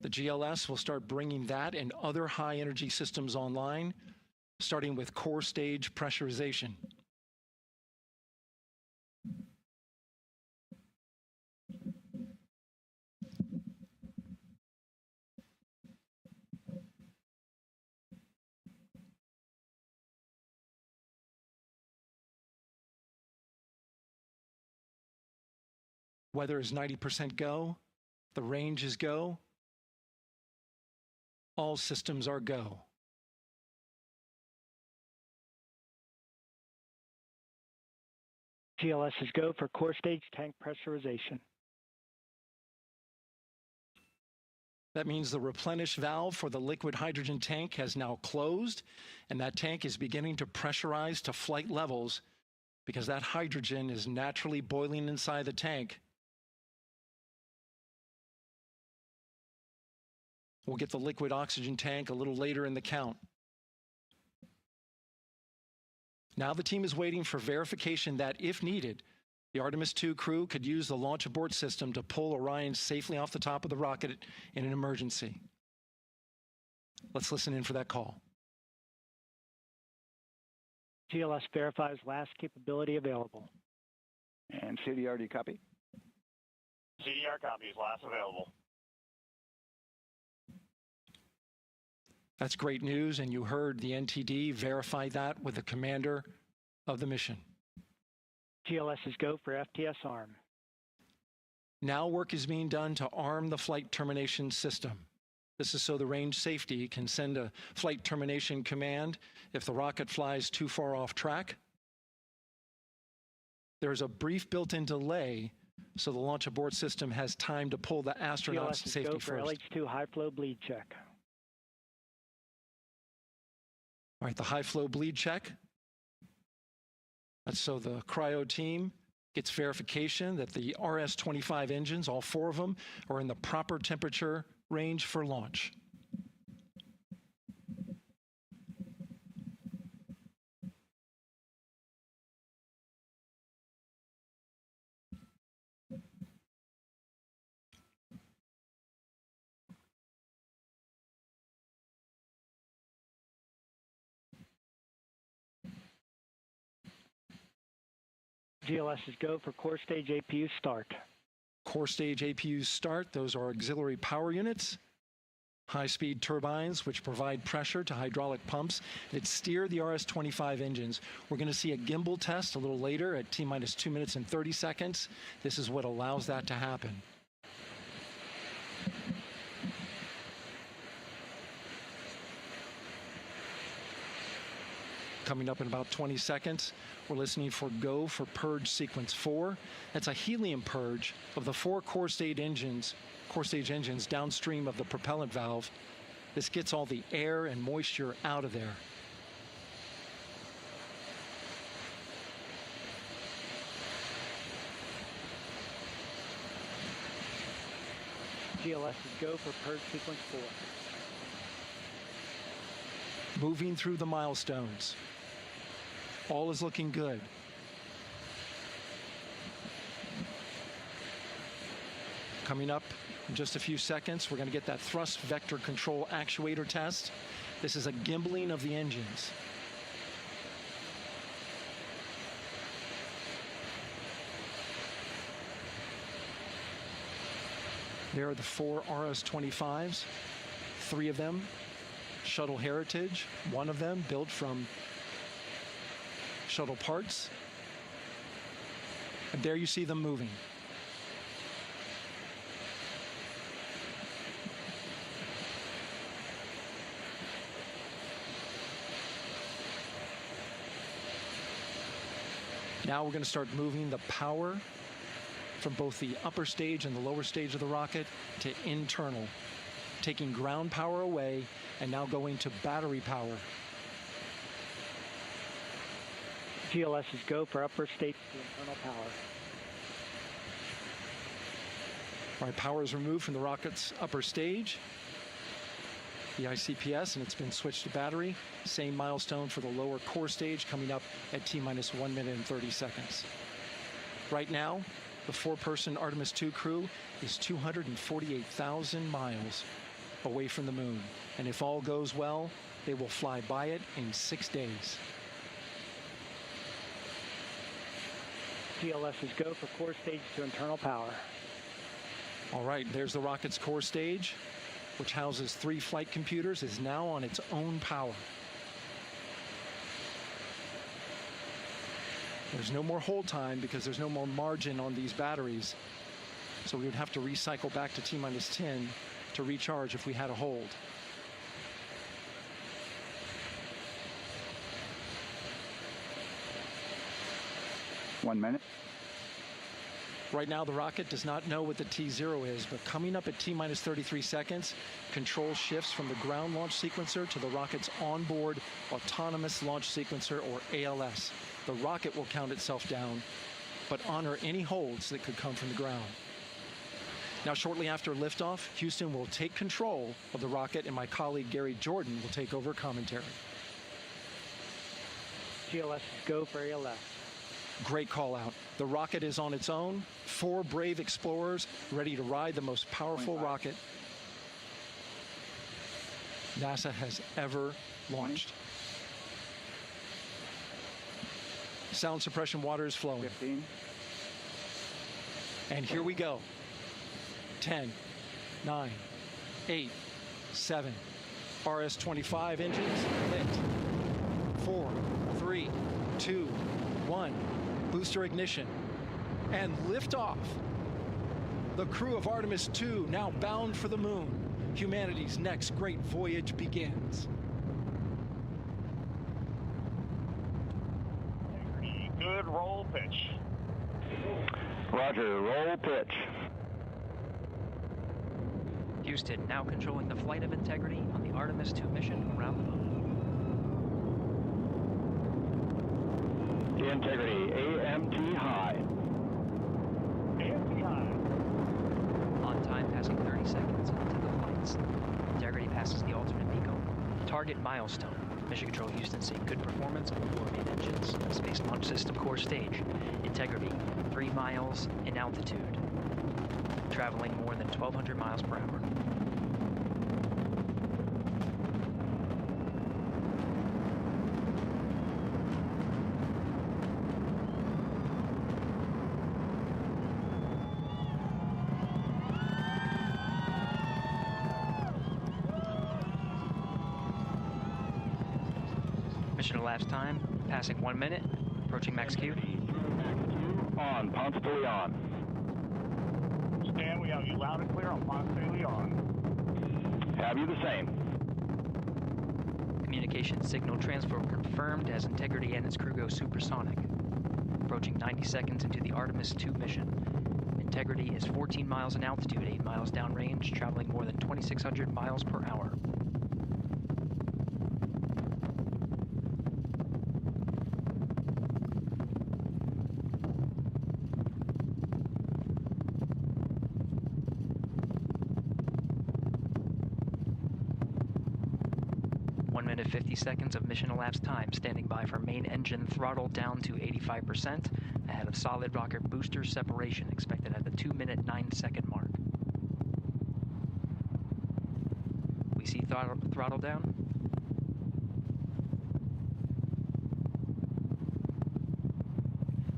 the GLS will start bringing that and other high-energy systems online, starting with core stage pressurization. Weather is 90% go. The range is go. All systems are go. GLS is go for core stage tank pressurization. That means the replenish valve for the liquid hydrogen tank has now closed, and that tank is beginning to pressurize to flight levels because that hydrogen is naturally boiling inside the tank. We'll get the liquid oxygen tank a little later in the count. Now the team is waiting for verification that, if needed, the Artemis II crew could use the launch abort system to pull Orion safely off the top of the rocket in an emergency. Let's listen in for that call. GLS verifies last capability available. And CDR, do you copy? CDR copies, last available. That's great news, and you heard the NTD verify that with the commander of the mission. GLS is go for FTS arm. Now work is being done to arm the flight termination system. This is so the range safety can send a flight termination command if the rocket flies too far off track. There's a brief built-in delay, so the launch abort system has time to pull the astronauts to safety first. GLS is go for LH2 high flow bleed check. All right, the high flow bleed check. That's so the cryo team gets verification that the RS-25 engines, all 4 of them, are in the proper temperature range for launch. GLS is go for core stage APU start. Core stage APUs start. Those are auxiliary power units, high-speed turbines which provide pressure to hydraulic pumps that steer the RS-25 engines. We're going to see a gimbal test a little later at T-minus 2 minutes and 30 seconds. This is what allows that to happen. Coming up in about 20 seconds, we're listening for go for purge sequence 4. That's a helium purge of the 4 core stage engines downstream of the propellant valve. This gets all the air and moisture out of there. GLS is go for purge sequence 4. Moving through the milestones. All is looking good. Coming up in just a few seconds, we're going to get that thrust vector control actuator test. This is a gimbaling of the engines. There are the 4 RS-25s, 3 of them Shuttle Heritage, 1 of them built from shuttle parts. And there you see them moving. Now we're going to start moving the power from both the upper stage and the lower stage of the rocket to internal, taking ground power away and now going to battery power. GLS is go for upper stage to internal power. All right, power is removed from the rocket's upper stage, the ICPS, and it's been switched to battery. Same milestone for the lower core stage coming up at T-minus 1 minute and 30 seconds. Right now, The 4-person Artemis II crew is 248,000 miles away from the moon. And if all goes well, they will fly by it in 6 days. GLS is go for core stage to internal power. All right, there's the rocket's core stage, which houses 3 flight computers, is now on its own power. There's no more hold time because there's no more margin on these batteries. So we would have to recycle back to T-minus 10 to recharge if we had a hold. One minute. Right now, the rocket does not know what the T0 is, but coming up at T-minus 33 seconds, control shifts from the ground launch sequencer to the rocket's onboard autonomous launch sequencer, or ALS. The rocket will count itself down, but honor any holds that could come from the ground. Now, shortly after liftoff, Houston will take control of the rocket, and my colleague Gary Jordan will take over commentary. GLS is go for ALS. Great call out. The rocket is on its own. 4 brave explorers ready to ride the most powerful rocket NASA has ever launched. Sound suppression water is flowing. 15. And here we go. 10, 9, 8, 7. RS-25 engines lit. 4, 3, 2, 1. Booster ignition. And liftoff. The crew of Artemis II now bound for the moon. Humanity's next great voyage begins. Good roll pitch. Roger, roll pitch. Houston now controlling the flight of Integrity on the Artemis II mission around the moon. Integrity, AMT high. AMT high. On time, passing 30 seconds into the flights. Integrity passes the alternate beacon. Target milestone. Mission Control Houston seeing good performance on the 4 main engines. Space Launch System core stage. Integrity, 3 miles in altitude. Traveling more than 1,200 miles per hour. Mission elapsed time, passing 1 minute, approaching max Q. On, Ponce de Leon. Stan, we have you loud and clear on Ponce de Leon. Have you the same. Communication signal transfer confirmed as Integrity and its crew go supersonic. Approaching 90 seconds into the Artemis II mission. Integrity is 14 miles in altitude, 8 miles downrange, traveling more than 2,600 miles per hour. Minute 50 seconds of mission elapsed time, standing by for main engine throttle down to 85%, ahead of solid rocket booster separation expected at the 2-minute 9-second mark. We see throttle down.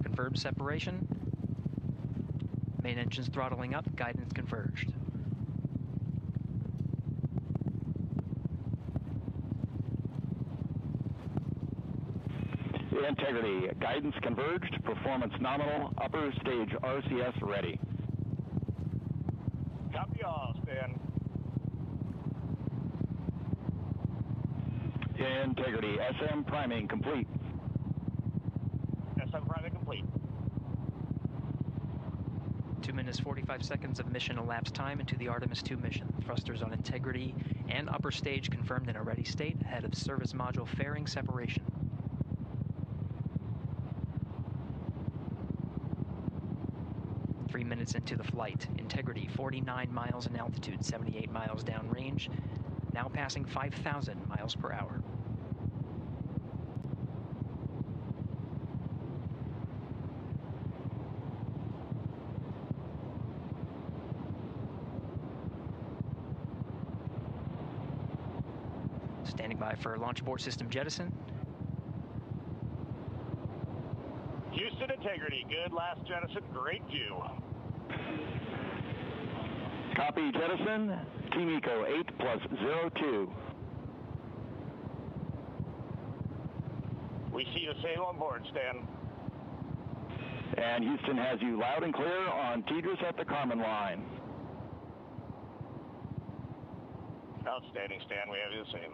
Confirmed separation. Main engines throttling up, guidance converged. Integrity, guidance converged, performance nominal, upper stage RCS ready. Copy all, Stan. Integrity, SM priming complete. SM priming complete. 2 minutes 45 seconds of mission elapsed time into the Artemis II mission. Thrusters on Integrity and upper stage confirmed in a ready state ahead of service module fairing separation. 3 minutes into the flight. Integrity, 49 miles in altitude, 78 miles downrange, now passing 5,000 miles per hour. Standing by for launch abort system jettison. Houston integrity, good last jettison, great view. Copy jettison, Team Eco 8+02. We see the same on board, Stan. And Houston has you loud and clear on Tidris at the Kármán line. Outstanding, Stan, we have you the same.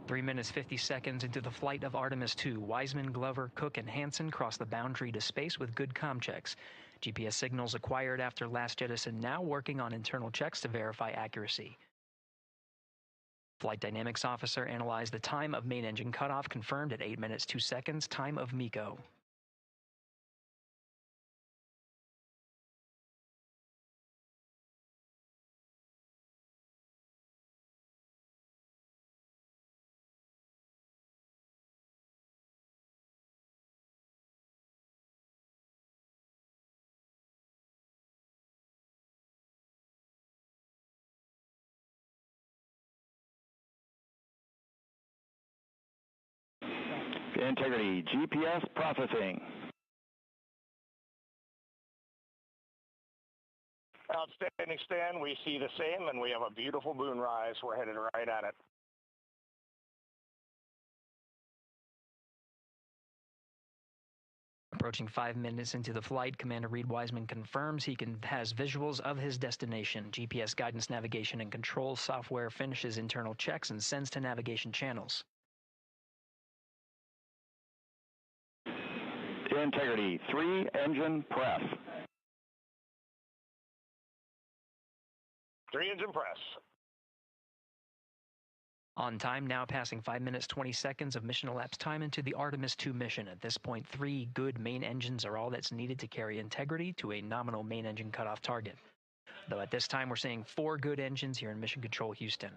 3 minutes 50 seconds into the flight of Artemis II, Wiseman, Glover, Cook, and Hansen cross the boundary to space with good comm checks. GPS signals acquired after last jettison now working on internal checks to verify accuracy. Flight Dynamics Officer analyzed the time of main engine cutoff, confirmed at 8 minutes 2 seconds, time of MECO. Integrity, GPS processing. Outstanding, Stan, we see the same, and we have a beautiful moonrise. We're headed right at it. Approaching 5 minutes into the flight, Commander Reed Wiseman confirms he has visuals of his destination. GPS guidance, navigation, and control software finishes internal checks and sends to navigation channels. Integrity, 3 engine press. 3 engine press. On time, now passing 5 minutes 20 seconds of mission elapsed time into the Artemis II mission. At this point, 3 good main engines are all that's needed to carry Integrity to a nominal main engine cutoff target. Though at this time, we're seeing 4 good engines here in Mission Control Houston.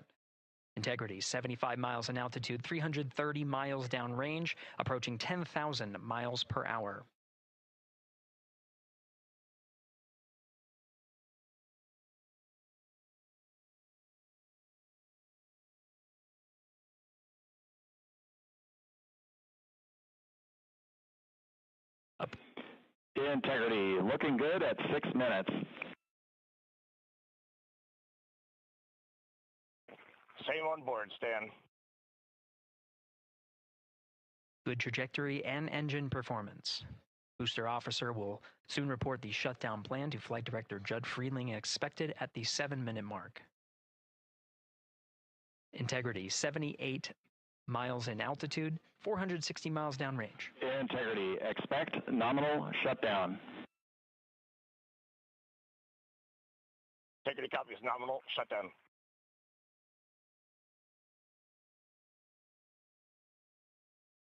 Integrity, 75 miles in altitude, 330 miles downrange, approaching 10,000 miles per hour. Integrity, looking good at 6 minutes. Same on board, Stan. Good trajectory and engine performance. Booster officer will soon report the shutdown plan to Flight Director Judd Friedling, expected at the 7-minute mark. Integrity, 78 miles in altitude, 460 miles downrange. Integrity, expect nominal shutdown. Integrity copies, nominal shutdown.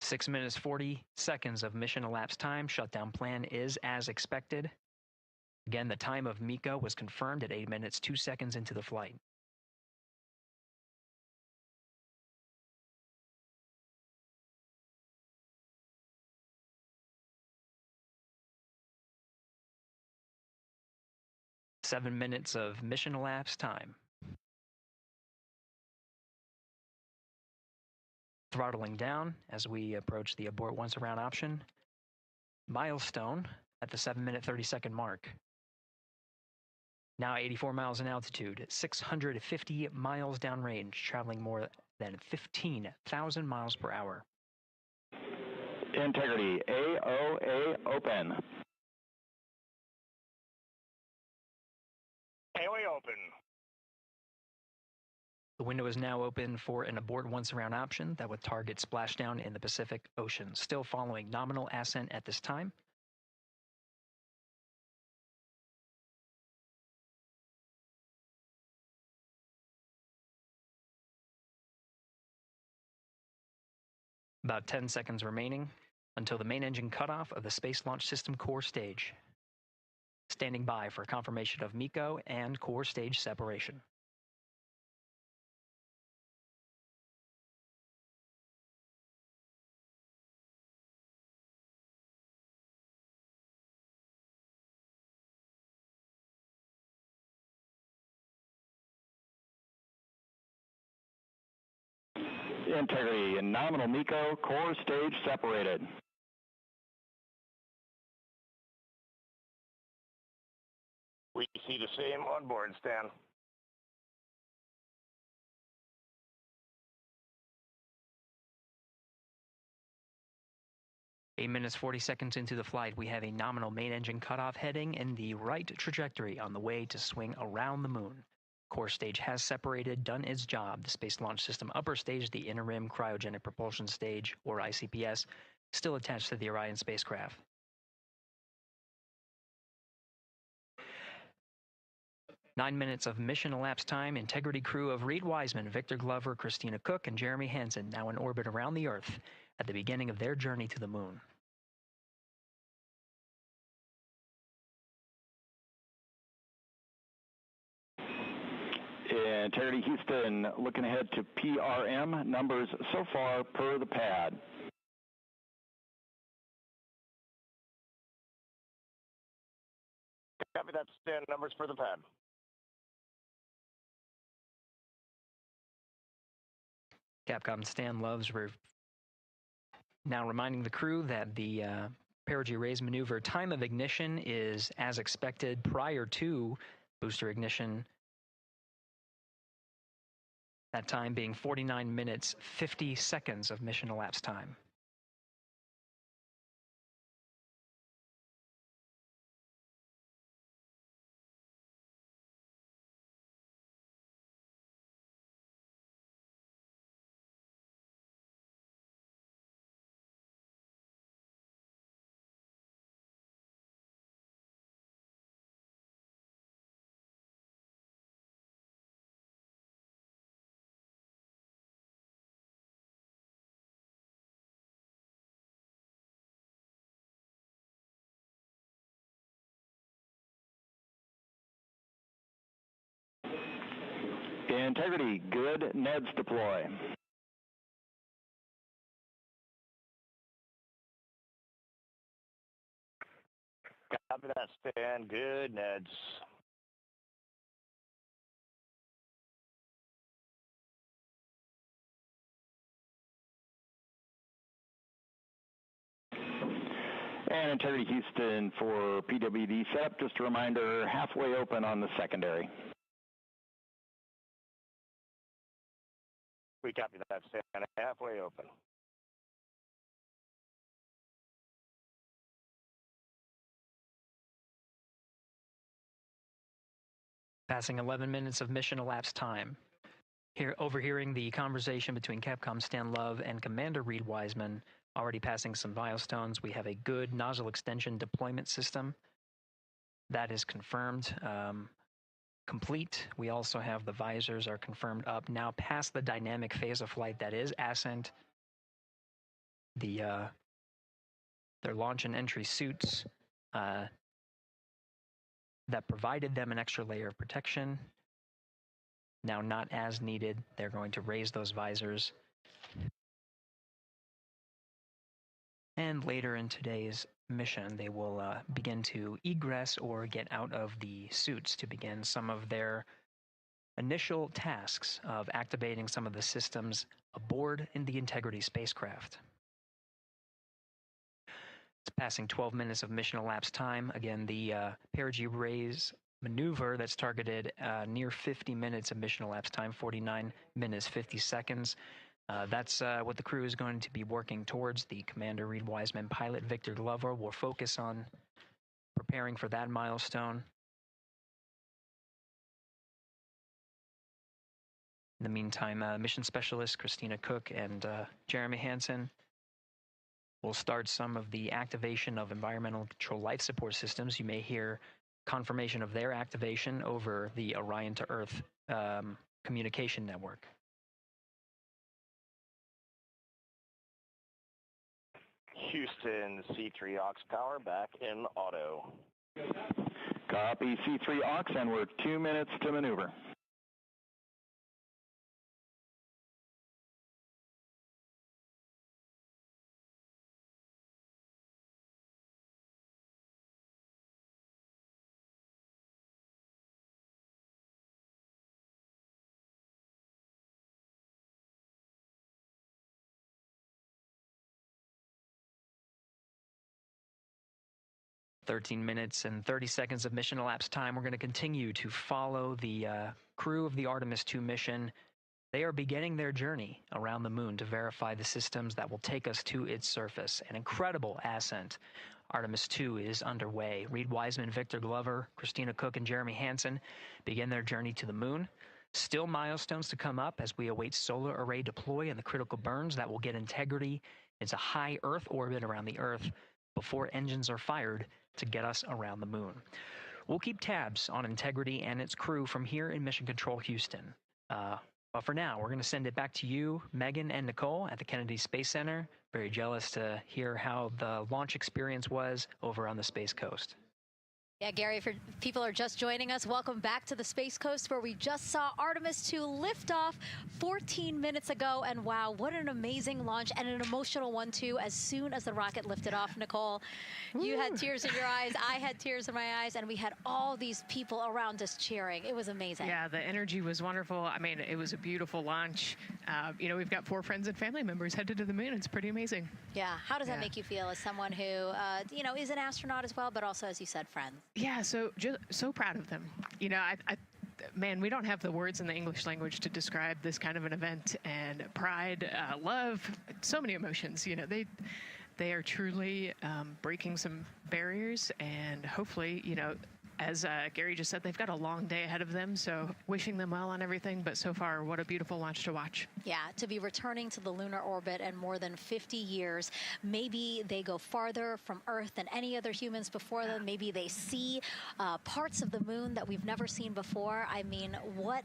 Six minutes 40 seconds of mission elapsed time. Shutdown plan is as expected. Again, the time of MECO was confirmed at 8 minutes 2 seconds into the flight. Seven minutes of mission elapsed time. Throttling down as we approach the abort once around option. Milestone at the 7-minute 30-second mark. Now 84 miles in altitude, 650 miles downrange, traveling more than 15,000 miles per hour. Integrity, AOA open. AOA open. The window is now open for an abort once around option that would target splashdown in the Pacific Ocean. Still following nominal ascent at this time. About 10 seconds remaining until the main engine cutoff of the Space Launch System core stage. Standing by for confirmation of MECO and core stage separation. Integrity and nominal MECO, core stage separated. We see the same on board, Stan. Eight minutes, 40 seconds into the flight, we have a nominal main engine cutoff heading in the right trajectory on the way to swing around the moon. Core stage has separated, done its job. The Space Launch System upper stage, the interim cryogenic propulsion stage, or ICPS, still attached to the Orion spacecraft. Nine minutes of mission elapsed time. Integrity crew of Reed Wiseman, Victor Glover, Christina Cook, and Jeremy Hansen now in orbit around the Earth at the beginning of their journey to the moon. Integrity Houston, looking ahead to PRM numbers so far per the pad. Copy that, Stan. Numbers for the pad. Capcom Stan Loves now reminding the crew that the perigee raise maneuver time of ignition is as expected prior to booster ignition. That time being 49 minutes, 50 seconds of mission elapsed time. Integrity, good. Neds deploy. Copy that, Stan. Good, Neds. And Integrity Houston for PWD setup. Just a reminder, halfway open on the secondary. We copy that, Stan. Halfway open. Passing 11 minutes of mission elapsed time. Here, overhearing the conversation between Capcom Stan Love and Commander Reed Wiseman, already passing some milestones. We have a good nozzle extension deployment system. That is confirmed. Complete. We also have the visors are confirmed up. Now past the dynamic phase of flight, that is ascent. Their launch and entry suits that provided them an extra layer of protection. Now not as needed. They're going to raise those visors. And later in today's mission, they will begin to egress or get out of the suits to begin some of their initial tasks of activating some of the systems aboard in the Integrity spacecraft. It's passing 12 minutes of mission elapsed time. Again, the perigee raise maneuver that's targeted near 50 minutes of mission elapsed time, 49 minutes, 50 seconds. That's what the crew is going to be working towards. The Commander Reed Wiseman, pilot Victor Glover will focus on preparing for that milestone. In the meantime, mission specialist Christina Cook and Jeremy Hansen will start some of the activation of environmental control life support systems. You may hear confirmation of their activation over the Orion to Earth communication network. Houston, C3 aux power back in auto. Copy C3 aux, and we're 2 minutes to maneuver. 13 minutes and 30 seconds of mission elapsed time. We're going to continue to follow the crew of the Artemis II mission. They are beginning their journey around the moon to verify the systems that will take us to its surface. An incredible ascent. Artemis II is underway. Reed Wiseman, Victor Glover, Christina Cook, and Jeremy Hansen begin their journey to the moon. Still milestones to come up as we await solar array deploy and the critical burns that will get Integrity into high Earth orbit around the Earth before engines are fired to get us around the moon. We'll keep tabs on Integrity and its crew from here in Mission Control Houston. But for now, we're going to send it back to you, Megan and Nicole at the Kennedy Space Center. Very jealous to hear how the launch experience was over on the Space Coast. Yeah, Gary, if people are just joining us, welcome back to the Space Coast, where we just saw Artemis II lift off 14 minutes ago. And wow, what an amazing launch, and an emotional one, too, as soon as the rocket lifted off. Nicole, you had tears in your eyes, I had tears in my eyes, and we had all these people around us cheering. It was amazing. Yeah, the energy was wonderful. I mean, it was a beautiful launch. You know, we've got 4 friends and family members headed to the moon. It's pretty amazing. Yeah, how does that make you feel as someone who, you know, is an astronaut as well, but also, as you said, friends? Yeah, so proud of them. You know, man, we don't have the words in the English language to describe this kind of an event, and pride, love, so many emotions. You know, they are truly breaking some barriers, and hopefully, you know, as Gary just said, they've got a long day ahead of them, so wishing them well on everything. But so far, what a beautiful launch to watch. Yeah, to be returning to the lunar orbit in more than 50 years. Maybe they go farther from Earth than any other humans before them. Maybe they see parts of the moon that we've never seen before. I mean, what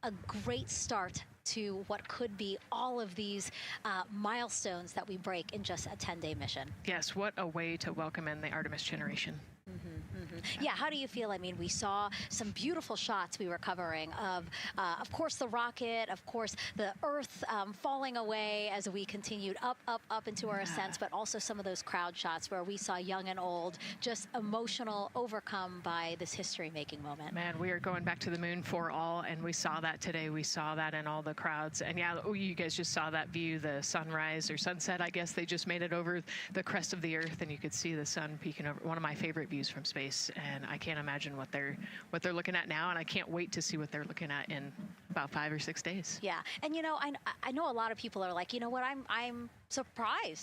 a great start to what could be all of these milestones that we break in just a 10-day mission. Yes, what a way to welcome in the Artemis generation. Yeah, how do you feel? I mean, we saw some beautiful shots we were covering of course, the rocket, of course, the Earth falling away as we continued up into our ascents, but also some of those crowd shots where we saw young and old, just emotional, overcome by this history-making moment. Man, we are going back to the moon for all, and we saw that today. We saw that in all the crowds. And yeah, you guys just saw that view, the sunrise or sunset, I guess. They just made it over the crest of the Earth, and you could see the sun peeking over. One of my favorite views from space. And I can't imagine what they're looking at now, and I can't wait to see what they're looking at in about 5 or 6 days. Yeah, and you know, I know a lot of people are like, you know what, I'm surprised